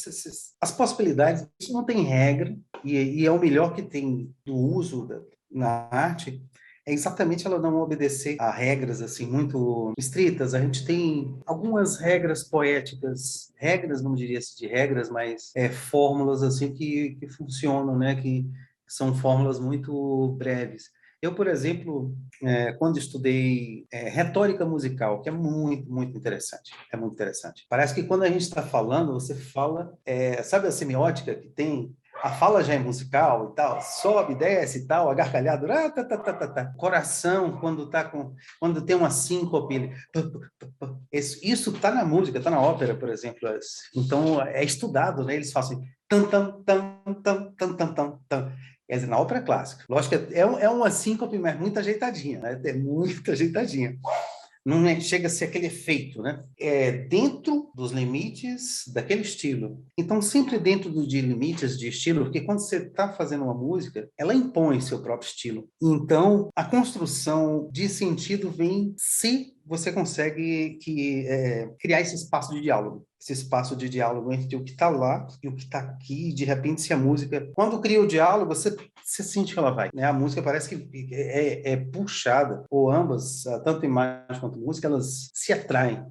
as possibilidades, isso não tem regra, e é o melhor que tem do uso na arte, é exatamente ela não obedecer a regras assim muito estritas. A gente tem algumas regras poéticas, não diria assim de regras, mas fórmulas assim que funcionam, né? Que são fórmulas muito breves. Eu, por exemplo, quando estudei retórica musical, que é muito, muito interessante, Parece que quando a gente está falando, você fala, sabe a semiótica que tem? A fala já é musical e tal, sobe, desce e tal, a gargalhada, coração, quando tem uma síncope, isso está na música, está na ópera, por exemplo. Então, é estudado, né? Eles fazem tam, tam, tam, tam, tam, tam, tam, tam. Quer dizer, na ópera clássica. Lógico que é uma síncope, mas muito ajeitadinha, né? É muito ajeitadinha. Não chega a ser aquele efeito, né? É dentro dos limites daquele estilo. Então, sempre dentro de limites de estilo, porque quando você está fazendo uma música, ela impõe seu próprio estilo. Então, a construção de sentido vem se você consegue criar esse espaço de diálogo. Esse espaço de diálogo entre o que está lá e o que está aqui. De repente, se a música... Quando cria o diálogo, você sente que ela vai, né? A música parece que é puxada, ou ambas, tanto imagem quanto música, elas se atraem.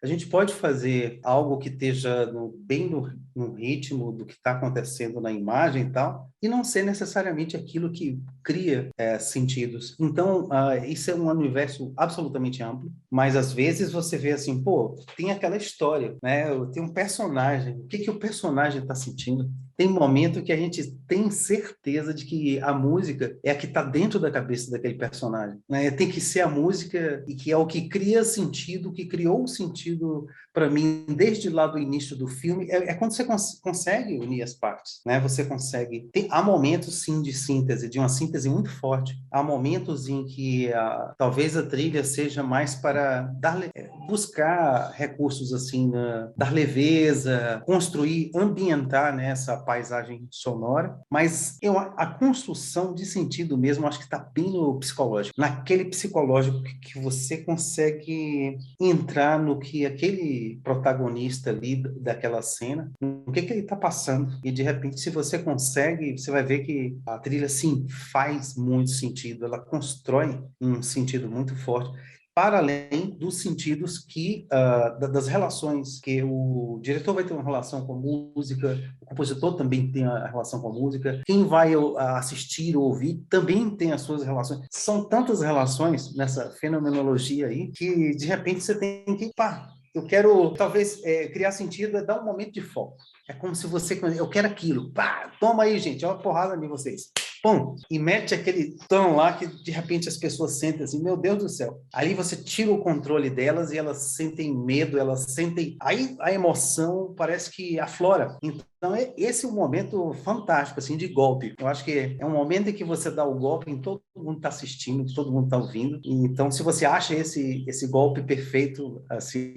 a gente pode fazer algo que esteja bem no ritmo do que está acontecendo na imagem e tal, e não ser necessariamente aquilo que cria sentidos. Então, isso é um universo absolutamente amplo, mas às vezes você vê assim, pô, tem aquela história, né? Tem um personagem, o que que o personagem está sentindo? Tem momento que a gente tem certeza de que a música é a que está dentro da cabeça daquele personagem, né? Tem que ser a música e que é o que cria sentido, que criou sentido para mim desde lá do início do filme. É quando você consegue unir as partes, né? Você consegue. Há momentos, sim, de síntese, de uma síntese muito forte. Há momentos em que talvez a trilha seja mais para buscar recursos assim, dar leveza, construir, ambientar, né, essa paisagem sonora, mas a construção de sentido mesmo, acho que está bem no psicológico, naquele psicológico que você consegue entrar no que aquele protagonista ali daquela cena, o que ele está passando, e de repente, se você consegue, você vai ver que a trilha, sim, faz muito sentido, ela constrói um sentido muito forte, para além dos sentidos das relações, que o diretor vai ter uma relação com a música, o compositor também tem a relação com a música, quem vai assistir ou ouvir também tem as suas relações. São tantas relações nessa fenomenologia aí, que de repente você tem que, pá, eu quero, talvez, criar sentido, é dar um momento de foco. É como se eu quero aquilo, pá, toma aí, gente, olha a porrada de vocês. Pum, e mete aquele tom lá que de repente as pessoas sentem assim, meu Deus do céu. Aí você tira o controle delas e elas sentem medo, elas sentem... Aí a emoção parece que aflora. Então, esse é um momento fantástico, assim, de golpe. Eu acho que é um momento em que você dá o golpe em todo mundo está assistindo, todo mundo está ouvindo. Então, se você acha esse golpe perfeito, assim,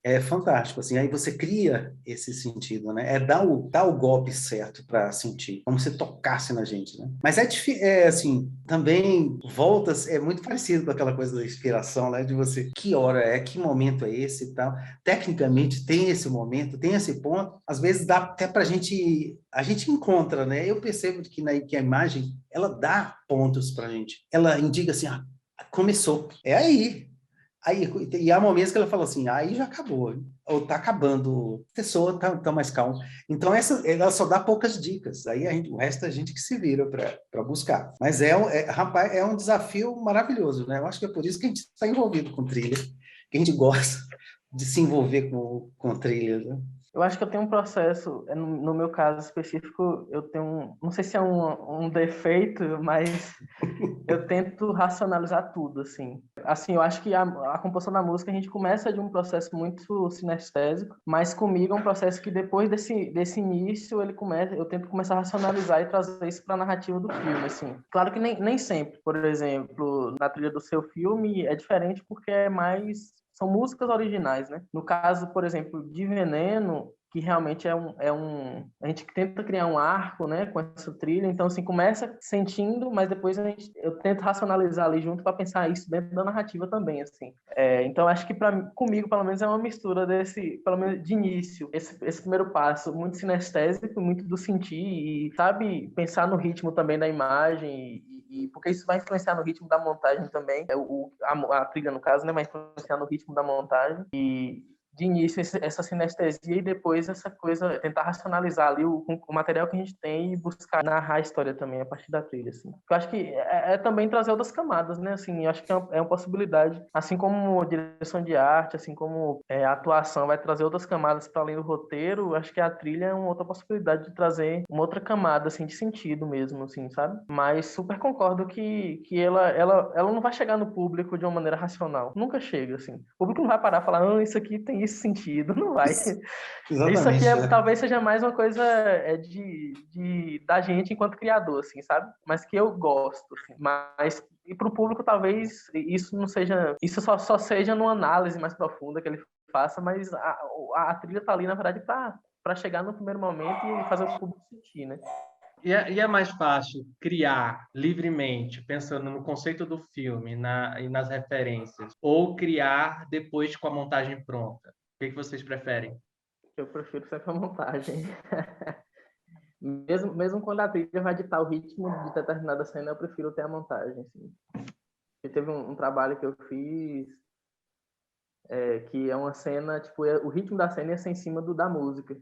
é fantástico, assim, aí você cria esse sentido, né? Dar o golpe certo para sentir, como se tocasse na gente, né? Mas assim, também voltas, é muito parecido com aquela coisa da inspiração, né? De você, que hora é, que momento é esse e tal. Tecnicamente tem esse momento, tem esse ponto, às vezes dá até pra gente, a gente encontra, né? Eu percebo que a imagem, ela dá pontos pra gente, ela indica assim, começou, é aí. Aí, e há momentos que ela fala assim, aí já acabou, ou tá acabando, a pessoa tá mais calma. Então, ela só dá poucas dicas, aí o resto é a gente que se vira para buscar. Mas, rapaz, é um desafio maravilhoso, né? Eu acho que é por isso que a gente está envolvido com trilha, que a gente gosta de se envolver com trilha, né? Eu acho que eu tenho um processo, no meu caso específico, eu tenho, não sei se é um defeito, mas eu tento racionalizar tudo, assim. Assim, eu acho que a composição da música, a gente começa de um processo muito sinestésico, mas comigo é um processo que depois desse início, eu tento começar a racionalizar e trazer isso para a narrativa do filme, assim. Claro que nem sempre, por exemplo, na trilha do seu filme é diferente porque são músicas originais, né? No caso, por exemplo, de Veneno, que realmente a gente tenta criar um arco, né, com essa trilha, então assim, começa sentindo, mas depois eu tento racionalizar ali junto para pensar isso dentro da narrativa também, assim. Então acho que comigo, pelo menos, é uma mistura pelo menos de início, esse primeiro passo, muito sinestésico, muito do sentir e, sabe, pensar no ritmo também da imagem porque isso vai influenciar no ritmo da montagem também, a trilha no caso, né, vai influenciar no ritmo da montagem e de início essa sinestesia e depois essa coisa, tentar racionalizar ali o material que a gente tem e buscar narrar a história também a partir da trilha, assim. Eu acho que é também trazer outras camadas, né, assim, eu acho que é uma possibilidade, assim como direção de arte, assim como a atuação vai trazer outras camadas para além do roteiro, acho que a trilha é uma outra possibilidade de trazer uma outra camada, assim, de sentido mesmo, assim, sabe? Mas super concordo que ela não vai chegar no público de uma maneira racional, nunca chega, assim. O público não vai parar e falar, isso aqui tem esse sentido, não vai. Isso aqui Exatamente, né? talvez seja mais uma coisa da gente enquanto criador, assim, sabe? Mas que eu gosto, assim. Mas e para o público talvez isso não seja, isso só seja numa análise mais profunda que ele faça, mas a trilha tá ali na verdade para chegar no primeiro momento e fazer o público sentir, né? E é mais fácil criar livremente, pensando no conceito do filme e nas referências, ou criar depois com a montagem pronta? O que vocês preferem? Eu prefiro sempre a montagem. Mesmo quando a trilha vai ditar o ritmo de determinada cena, eu prefiro ter a montagem. Assim. E teve um trabalho que eu fiz que é uma cena, tipo, o ritmo da cena ia ser em cima da música.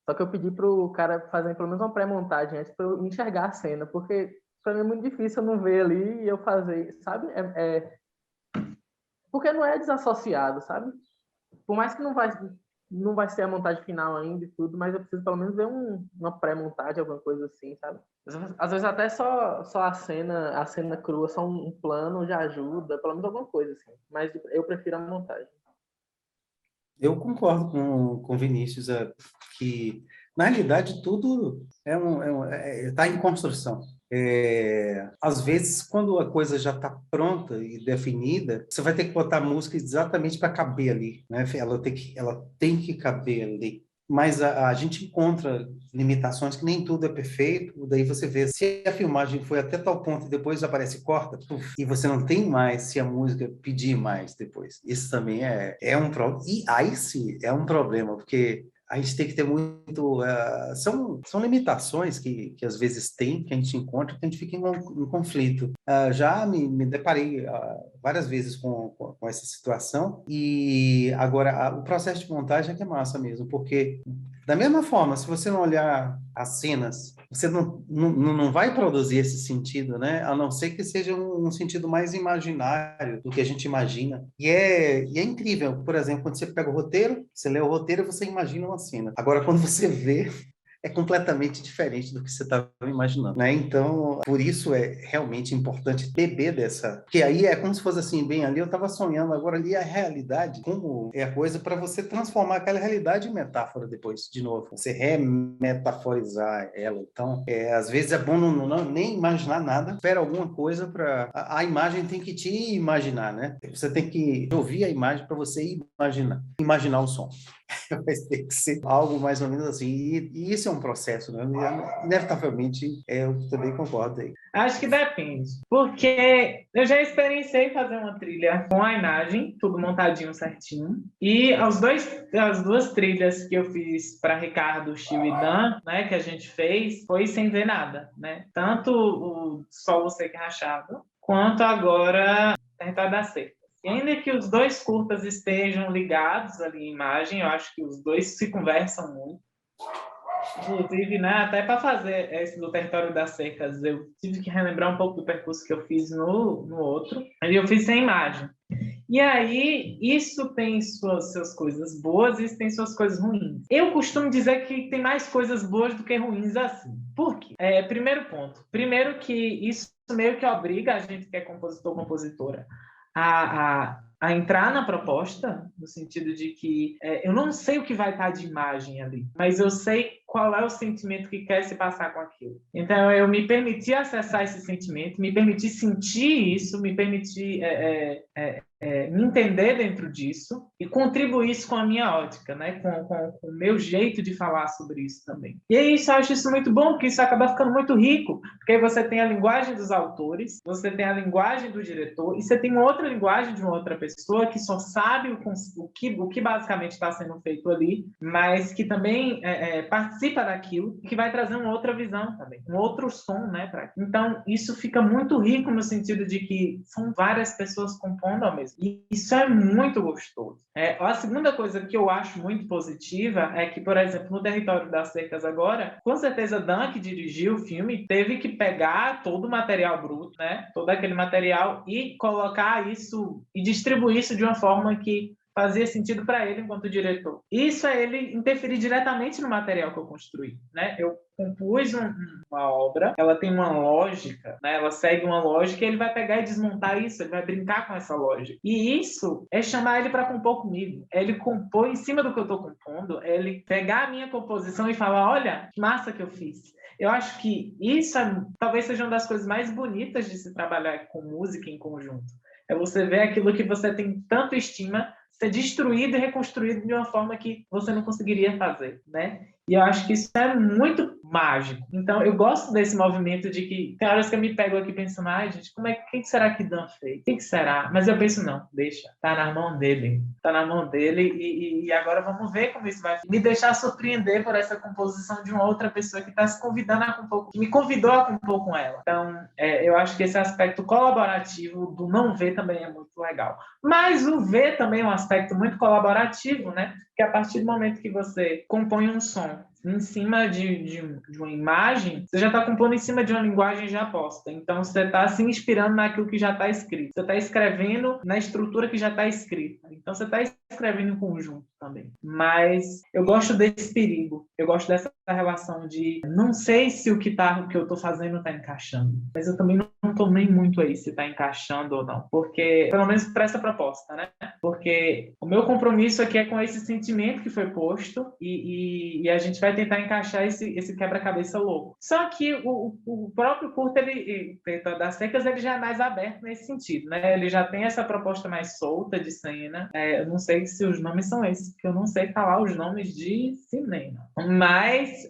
Só que eu pedi pro cara fazer pelo menos uma pré-montagem antes para eu enxergar a cena, porque para mim é muito difícil eu não ver ali e eu fazer, sabe? Porque não é desassociado, sabe? Por mais que não vai ser a montagem final ainda e tudo, mas eu preciso pelo menos ver uma pré-montagem, alguma coisa assim, sabe? Às vezes até só a cena crua, só um plano já ajuda, pelo menos alguma coisa assim. Mas eu prefiro a montagem. Eu concordo com o Vinícius, que, na realidade, tudo está em construção. Às vezes, quando a coisa já está pronta e definida, você vai ter que botar a música exatamente para caber ali, né? Ela tem que caber ali. Mas a gente encontra limitações que nem tudo é perfeito, daí você vê se a filmagem foi até tal ponto e depois aparece corta, puf, e você não tem mais se a música pedir mais depois. Isso também é um problema. E aí sim, é um problema, porque a gente tem que ter muito... são limitações que às vezes tem, que a gente encontra, que a gente fica em conflito. Já me deparei várias vezes com essa situação, e agora o processo de montagem é que é massa mesmo, porque da mesma forma, se você não olhar as cenas, você não vai produzir esse sentido, né? A não ser que seja um sentido mais imaginário do que a gente imagina. E é incrível, por exemplo, quando você pega o roteiro, você lê o roteiro e você imagina uma cena. Agora, quando você vê, é completamente diferente do que você estava imaginando, né? Então, por isso é realmente importante beber dessa... Porque aí é como se fosse assim, bem, ali eu estava sonhando, agora ali é a realidade, como é a coisa para você transformar aquela realidade em metáfora depois, de novo. Você remetaforizar ela. Então, às vezes é bom não nem imaginar nada, espera alguma coisa para... A imagem tem que te imaginar, né? Você tem que ouvir a imagem para você imaginar o som. Vai ter que ser algo mais ou menos assim. E isso é um processo, né? Inevitavelmente, eu também concordo aí. Acho que depende. Porque eu já experienciei fazer uma trilha com a imagem, tudo montadinho certinho. E as duas trilhas que eu fiz para Ricardo, Chiu e Dan, né, que a gente fez, foi sem ver nada, né? Tanto o Sol Você Que Rachado, quanto agora Território da Seca. E ainda que os dois curtas estejam ligados ali em imagem, eu acho que os dois se conversam muito. Inclusive, né, até para fazer esse do Território das Secas, eu tive que relembrar um pouco do percurso que eu fiz no outro. Ali eu fiz sem imagem. E aí, isso tem suas coisas boas e isso tem suas coisas ruins. Eu costumo dizer que tem mais coisas boas do que ruins assim. Por quê? Primeiro ponto. Primeiro que isso meio que obriga a gente que é compositor ou compositora a entrar na proposta, no sentido de que eu não sei o que vai estar de imagem ali, mas eu sei qual é o sentimento que quer se passar com aquilo. Então, eu me permiti acessar esse sentimento, me permiti sentir isso, me permiti me entender dentro disso e contribuir isso com a minha ótica, né? com o meu jeito de falar sobre isso também. E aí, eu acho isso muito bom, porque isso acaba ficando muito rico, porque aí você tem a linguagem dos autores, você tem a linguagem do diretor, e você tem uma outra linguagem de uma outra pessoa que só sabe o que basicamente está sendo feito ali, mas que também participa daquilo, que vai trazer uma outra visão também, um outro som, né? Então, isso fica muito rico no sentido de que são várias pessoas compondo ao mesmo. E isso é muito gostoso. A segunda coisa que eu acho muito positiva é que, por exemplo, no Território das Secas agora, com certeza Dan, que dirigiu o filme, teve que pegar todo o material bruto, né? Todo aquele material e colocar isso e distribuir isso de uma forma que fazia sentido para ele enquanto diretor. Isso é ele interferir diretamente no material que eu construí, né? Eu compus uma obra, ela tem uma lógica, né? Ela segue uma lógica e ele vai pegar e desmontar isso, ele vai brincar com essa lógica. E isso é chamar ele para compor comigo. É ele compor em cima do que eu estou compondo, é ele pegar a minha composição e falar, olha, que massa que eu fiz. Eu acho que isso talvez seja uma das coisas mais bonitas de se trabalhar com música em conjunto. É você ver aquilo que você tem tanto estima ser destruído e reconstruído de uma forma que você não conseguiria fazer, né? E eu acho que isso é muito mágico. Então, eu gosto desse movimento de que tem horas que eu me pego aqui pensando, ai, gente, o que será que Dan fez? O que será? Mas eu penso, não, deixa, tá na mão dele. Tá na mão dele e agora vamos ver como isso vai me deixar surpreender por essa composição de uma outra pessoa que está se convidando a compor, que me convidou a compor com ela. Então, eu acho que esse aspecto colaborativo do não ver também é muito legal. Mas o ver também é um aspecto muito colaborativo, né? Que a partir do momento que você compõe um som em cima de uma imagem, você já está compondo em cima de uma linguagem já posta. Então, você está se inspirando naquilo que já está escrito. Você está escrevendo na estrutura que já está escrita. Então, você está escrevendo em conjunto também. Mas eu gosto desse perigo. Eu gosto dessa relação de não sei se o que eu estou fazendo está encaixando. Mas eu também não estou nem muito aí se está encaixando ou não. Porque, pelo menos para essa proposta, né? Porque o meu compromisso aqui é com esse sentimento que foi posto e a gente vai tentar encaixar esse quebra-cabeça louco. Só que o próprio curta, das Secas, ele já é mais aberto nesse sentido, né? Ele já tem essa proposta mais solta de cena. Eu não sei se os nomes são esses, porque eu não sei falar os nomes de cinema. Mas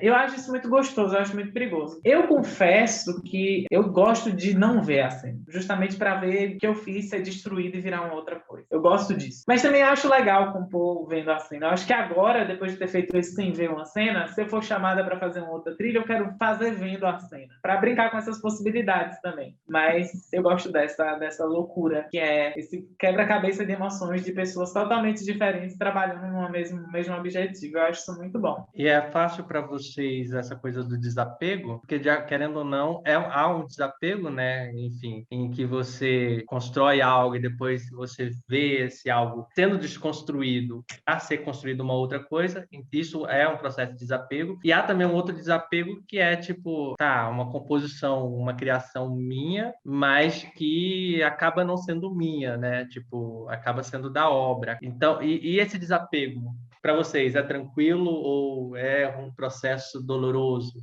eu acho isso muito gostoso, eu acho muito perigoso. Eu confesso que eu gosto de não ver a cena, justamente para ver o que eu fiz ser destruído e virar uma outra coisa. Eu gosto disso. Mas também acho legal compor vendo a cena. Eu acho que agora, depois de ter feito isso sem ver uma cena, se eu for chamada para fazer uma outra trilha, eu quero fazer vendo a cena, para brincar com essas possibilidades também. Mas eu gosto dessa loucura, que é esse quebra-cabeça de emoções de pessoas totalmente diferentes trabalhando no mesmo objetivo. Eu acho isso muito bom. E é fácil para vocês essa coisa do desapego? Porque, já, querendo ou não, há um desapego, né? Enfim, em que você constrói algo e depois você vê esse algo sendo desconstruído a ser construído uma outra coisa. Isso é um processo de desapego. E há também um outro desapego que é tipo, tá, uma composição, uma criação minha, mas que acaba não sendo minha, né? Tipo, acaba sendo da obra. Então, e esse desapego, para vocês, é tranquilo ou é um processo doloroso?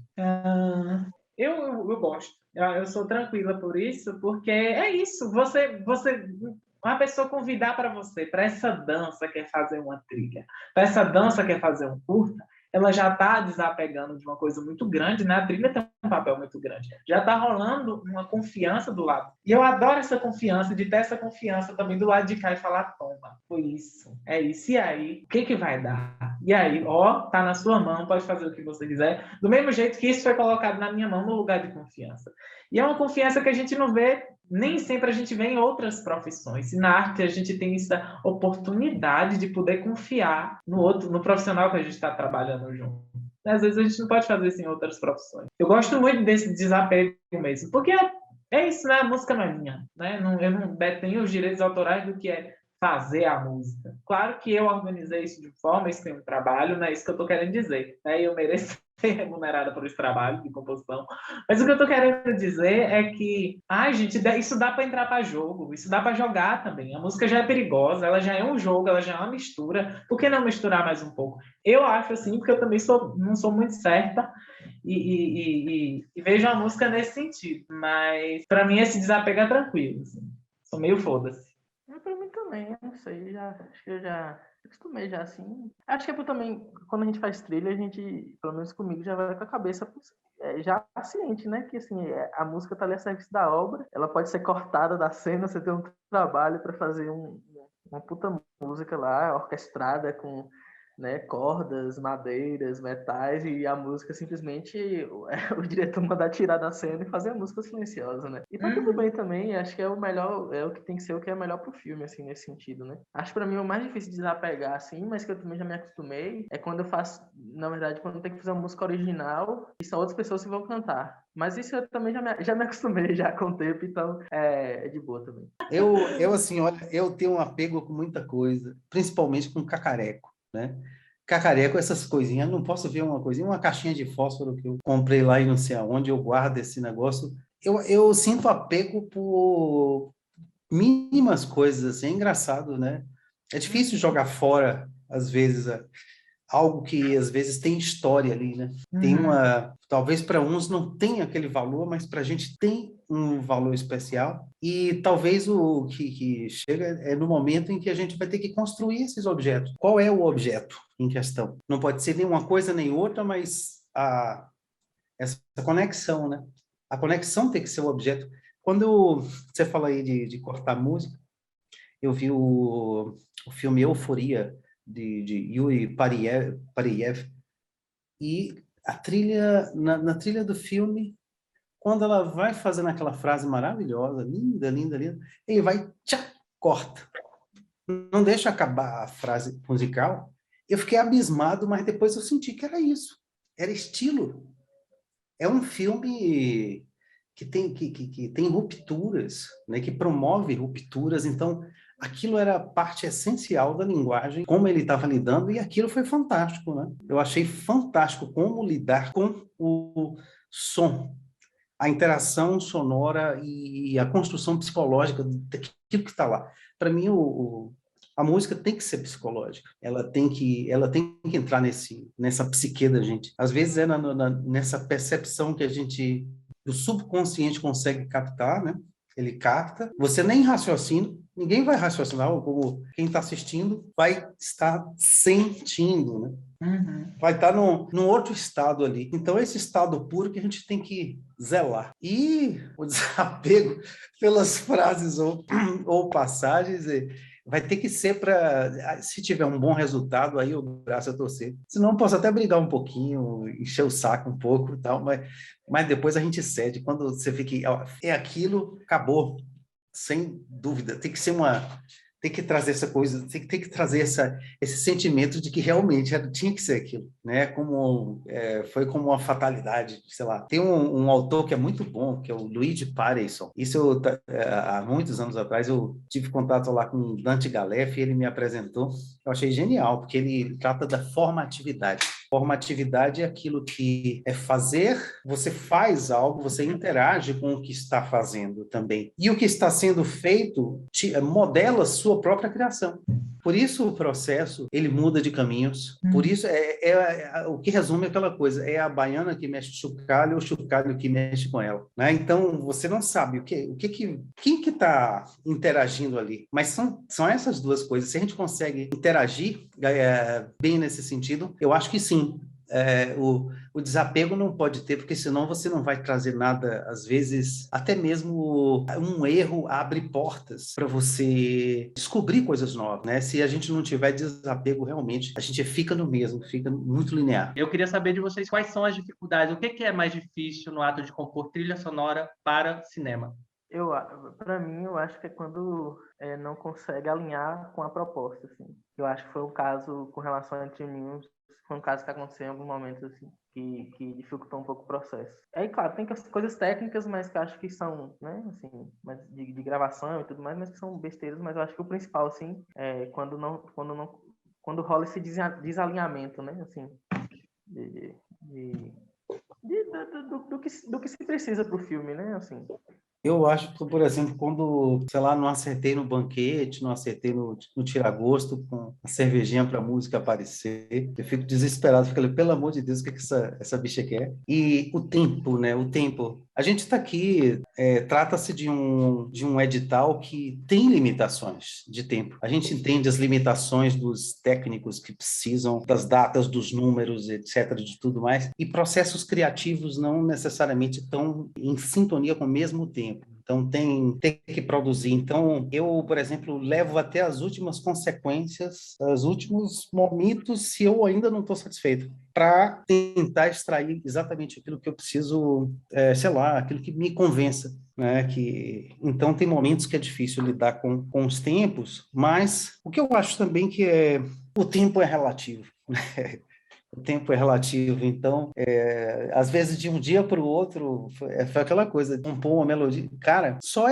Eu gosto. Eu sou tranquila por isso, porque é isso. Uma pessoa convidar para você, para essa dança quer fazer uma trilha, para essa dança quer fazer um curta, ela já está desapegando de uma coisa muito grande, né? A trilha tem um papel muito grande. Já está rolando uma confiança do lado. E eu adoro essa confiança, de ter essa confiança também do lado de cá e falar, toma, foi isso, é isso. E aí, o que vai dar? E aí, tá na sua mão, pode fazer o que você quiser. Do mesmo jeito que isso foi colocado na minha mão no lugar de confiança. E é uma confiança que a gente não vê, nem sempre a gente vê em outras profissões. E na arte a gente tem essa oportunidade de poder confiar no profissional que a gente está trabalhando junto. Às vezes a gente não pode fazer isso em outras profissões. Eu gosto muito desse desapego mesmo, porque é isso, né? A música não é minha, né? Eu não detenho os direitos autorais do que é fazer a música. Claro que eu organizei isso de forma, isso tem um trabalho, não é isso que eu estou querendo dizer. Né? Eu mereço ser remunerada por esse trabalho de composição. Mas o que eu estou querendo dizer é que, gente, isso dá para entrar para jogo, isso dá para jogar também. A música já é perigosa, ela já é um jogo, ela já é uma mistura. Por que não misturar mais um pouco? Eu acho assim, porque eu também não sou muito certa e vejo a música nesse sentido. Mas, para mim, esse desapego é tranquilo. Assim. Sou meio foda-se. Pra mim também, eu não sei, acho que eu já acostumei já, assim. Acho que também, quando a gente faz trilha, a gente, pelo menos comigo, já vai com a cabeça já ciente, né? Que, assim, a música tá ali a serviço da obra, ela pode ser cortada da cena, você tem um trabalho para fazer uma puta música lá, orquestrada com... né, cordas, madeiras, metais, e a música simplesmente o diretor mandar tirar da cena e fazer a música silenciosa, né? E tá tudo bem também, acho que é o melhor, é o que tem que ser o que é melhor pro filme, assim, nesse sentido, né? Acho que pra mim o mais difícil de desapegar, assim, mas que eu também já me acostumei, é quando eu faço, na verdade, quando eu tenho que fazer uma música original e são outras pessoas que vão cantar. Mas isso eu também já me acostumei já com o tempo, então é de boa também. Eu assim, olha, eu tenho um apego com muita coisa, principalmente com cacareco, né? Cacareco, essas coisinhas, não posso ver uma coisinha, uma caixinha de fósforo que eu comprei lá e não sei aonde, eu guardo esse negócio. Eu sinto apego por mínimas coisas, assim, é engraçado, né? É difícil jogar fora, às vezes, algo que às vezes tem história ali, né? Tem talvez para uns não tenha aquele valor, mas para a gente tem um valor especial. E talvez o que chega é no momento em que a gente vai ter que construir esses objetos. Qual é o objeto? em questão. Não pode ser nem uma coisa nem outra, mas essa conexão, né? A conexão tem que ser o objeto. Quando você fala aí de cortar música, eu vi o filme Euforia, de Yuri Pariyev, e a trilha, na trilha do filme, quando ela vai fazendo aquela frase maravilhosa, linda, linda, linda, ele vai, tchá, corta. Não deixa acabar a frase musical. Eu fiquei abismado, mas depois eu senti que era isso. Era estilo. É um filme que tem rupturas, né? Que promove rupturas. Então, aquilo era parte essencial da linguagem, como ele estava lidando, e aquilo foi fantástico, né? Eu achei fantástico como lidar com o som, a interação sonora e a construção psicológica daquilo que está lá. Para mim, a música tem que ser psicológica. Ela tem que entrar nessa psique da gente. Às vezes é nessa percepção que o subconsciente consegue captar, né? Ele capta. Você nem raciocina, ninguém vai raciocinar, como quem está assistindo vai estar sentindo, né? Uhum. Vai estar num outro estado ali. Então, esse estado puro que a gente tem que zelar. E o desapego pelas frases ou passagens vai ter que ser para... Se tiver um bom resultado, aí o braço a torcer. Senão, eu posso até brigar um pouquinho, encher o saco um pouco e tal, mas depois a gente cede. Quando você vê que é aquilo, acabou. Sem dúvida. Tem que ser tem que trazer essa coisa, tem que trazer esse sentimento de que realmente tinha que ser aquilo, né? Foi como uma fatalidade, sei lá. Tem um autor que é muito bom, que é o Luigi Pareyson. Isso há muitos anos atrás eu tive contato lá com Dante Galef e ele me apresentou. Eu achei genial, porque ele trata da formatividade. Formatividade é aquilo que é fazer, você faz algo, você interage com o que está fazendo também. E o que está sendo feito modela a sua própria criação. Por isso o processo, ele muda de caminhos. Por isso, o que resume aquela coisa, é a baiana que mexe com o chocalho ou o chocalho que mexe com ela. Né? Então, você não sabe quem que está interagindo ali. Mas são essas duas coisas. Se a gente consegue interagir bem nesse sentido, eu acho que sim. O desapego não pode ter, porque senão você não vai trazer nada, às vezes, até mesmo um erro abre portas para você descobrir coisas novas, né? Se a gente não tiver desapego, realmente, a gente fica no mesmo, fica muito linear. Eu queria saber de vocês quais são as dificuldades, o que é mais difícil no ato de compor trilha sonora para cinema? Para mim, eu acho que é quando não consegue alinhar com a proposta, assim. Eu acho que foi um caso com relação a Entre Ninhos, foi um caso que aconteceu em alguns momentos, assim, que dificultou um pouco o processo. Aí, claro, tem coisas técnicas, mas que eu acho que são, né, assim, de gravação e tudo mais, mas que são besteiras, mas eu acho que o principal, assim, é quando rola esse desalinhamento, né, assim, do que se precisa pro filme, né, assim. Eu acho que, por exemplo, quando, sei lá, não acertei no banquete, não acertei no tiragosto com a cervejinha para a música aparecer, eu fico desesperado, fico ali, pelo amor de Deus, o que essa bicha quer? E o tempo, né? O tempo. A gente está aqui, trata-se de um edital que tem limitações de tempo. A gente entende as limitações dos técnicos que precisam, das datas, dos números, etc., de tudo mais, e processos criativos não necessariamente estão em sintonia com o mesmo tempo. Então, tem que produzir. Então, eu, por exemplo, levo até as últimas consequências, os últimos momentos, se eu ainda não estou satisfeito, para tentar extrair exatamente aquilo que eu preciso, sei lá, aquilo que me convença. Né? Então, tem momentos que é difícil lidar com os tempos, mas o que eu acho também que o tempo é relativo. O tempo é relativo, então, às vezes de um dia para o outro, foi aquela coisa, compor uma melodia. Cara, só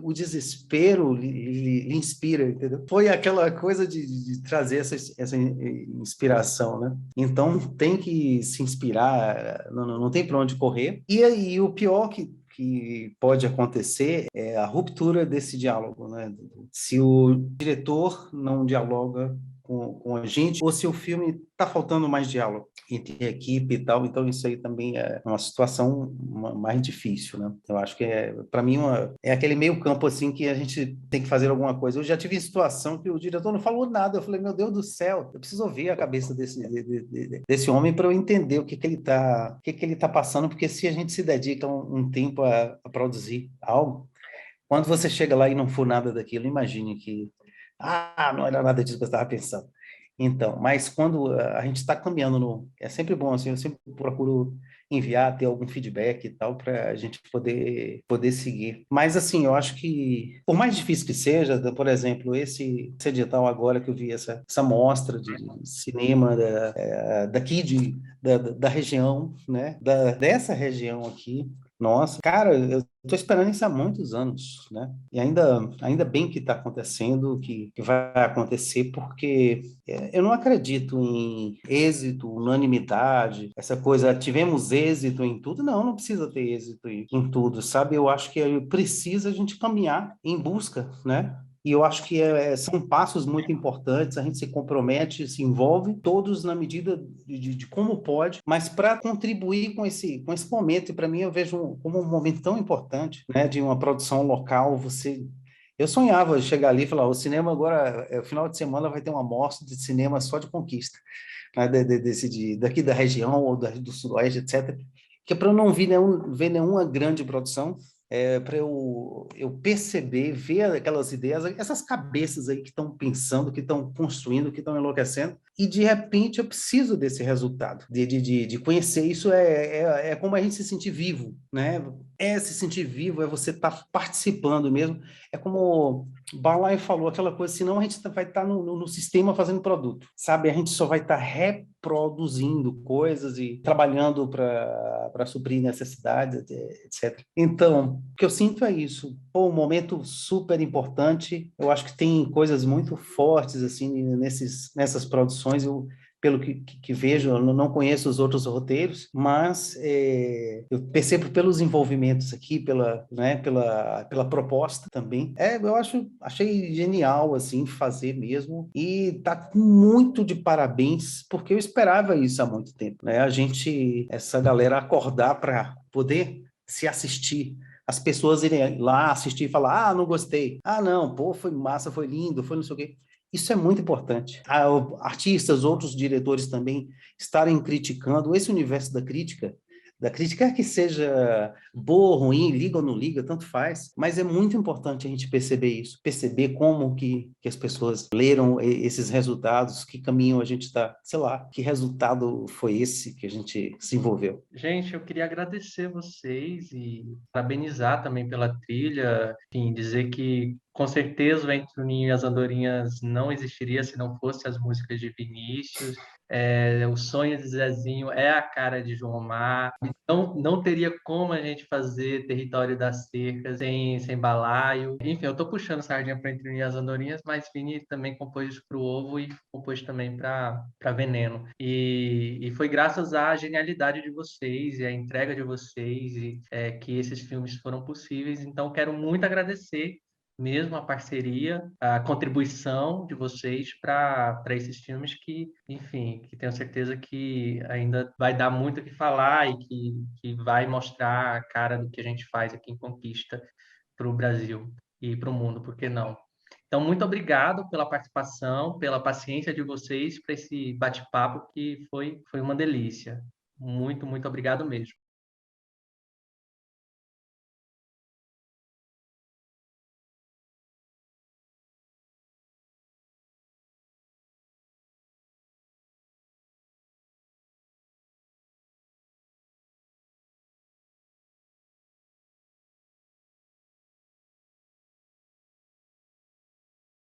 o desespero lhe inspira, entendeu? Foi aquela coisa de trazer essa inspiração, né? Então, tem que se inspirar, não tem para onde correr. E aí, o pior que pode acontecer é a ruptura desse diálogo, né? Se o diretor não dialoga com a gente, ou se o filme está faltando mais diálogo entre a equipe e tal, então isso aí também é uma situação mais difícil, né? Eu acho que para mim, é aquele meio campo assim que a gente tem que fazer alguma coisa. Eu já tive situação que o diretor não falou nada, eu falei, meu Deus do céu, eu preciso ouvir a cabeça desse homem para eu entender o que ele tá passando, porque se a gente se dedica um tempo a produzir algo, quando você chega lá e não for nada daquilo, imagine que não era nada disso que eu estava pensando. Então, mas quando a gente está caminhando é sempre bom, assim, eu sempre procuro enviar, ter algum feedback e tal, para a gente poder seguir. Mas, assim, eu acho que, por mais difícil que seja, por exemplo, esse edital agora que eu vi, essa mostra de cinema daqui da região, né, dessa região aqui, nossa, cara, eu estou esperando isso há muitos anos, né? E ainda bem que está acontecendo, que vai acontecer, porque eu não acredito em êxito, unanimidade, essa coisa, tivemos êxito em tudo. Não precisa ter êxito em tudo, sabe? Eu acho que precisa a gente caminhar em busca, né? E eu acho que são passos muito importantes, a gente se compromete, se envolve, todos na medida de como pode, mas para contribuir com esse momento, e para mim eu vejo como um momento tão importante, né, de uma produção local, eu sonhava chegar ali e falar, o cinema agora, final de semana vai ter uma mostra de cinema só de conquista, né, daqui da região ou do sudoeste, etc., que é para eu não ver nenhuma grande produção, para eu perceber, ver aquelas ideias, essas cabeças aí que estão pensando, que estão construindo, que estão enlouquecendo, e de repente eu preciso desse resultado, de conhecer isso, é como a gente se sentir vivo, né? Se sentir vivo, você estar participando mesmo, é como o Barlai falou, aquela coisa, senão a gente vai estar no sistema fazendo produto, sabe? A gente só vai estar reproduzindo coisas e trabalhando para suprir necessidades, etc. Então, o que eu sinto é isso. Um momento super importante. Eu acho que tem coisas muito fortes assim nessas produções. Pelo que vejo, eu não conheço os outros roteiros, mas eu percebo pelos envolvimentos aqui, pela proposta também. Achei genial assim fazer mesmo, e tá muito de parabéns, porque eu esperava isso há muito tempo, né? Essa galera acordar para poder se assistir, as pessoas irem lá assistir e falar, não gostei, não, pô, foi massa, foi lindo, foi não sei o quê. Isso é muito importante. Artistas, outros diretores também estarem criticando esse universo da crítica que seja boa ou ruim, liga ou não liga, tanto faz, mas é muito importante a gente perceber isso, perceber como que as pessoas leram esses resultados, que caminho a gente está, sei lá, que resultado foi esse que a gente se envolveu. Gente, eu queria agradecer vocês e parabenizar também pela trilha, enfim, dizer que com certeza o Entre o Ninho e as Andorinhas não existiria se não fosse as músicas de Vinícius. O sonho de Zezinho é a cara de João Mar. Então, não teria como a gente fazer Território das Cercas sem balaio. Enfim, eu estou puxando sardinha para Entre o Ninho e as Andorinhas, mas Vini também compôs para o Ovo e compôs também para Veneno. E foi graças à genialidade de vocês e à entrega de vocês que esses filmes foram possíveis. Então, quero muito agradecer mesmo a parceria, a contribuição de vocês para esses filmes que, enfim, que tenho certeza que ainda vai dar muito o que falar e que vai mostrar a cara do que a gente faz aqui em Conquista para o Brasil e para o mundo, por que não? Então, muito obrigado pela participação, pela paciência de vocês para esse bate-papo que foi uma delícia. Muito, muito obrigado mesmo.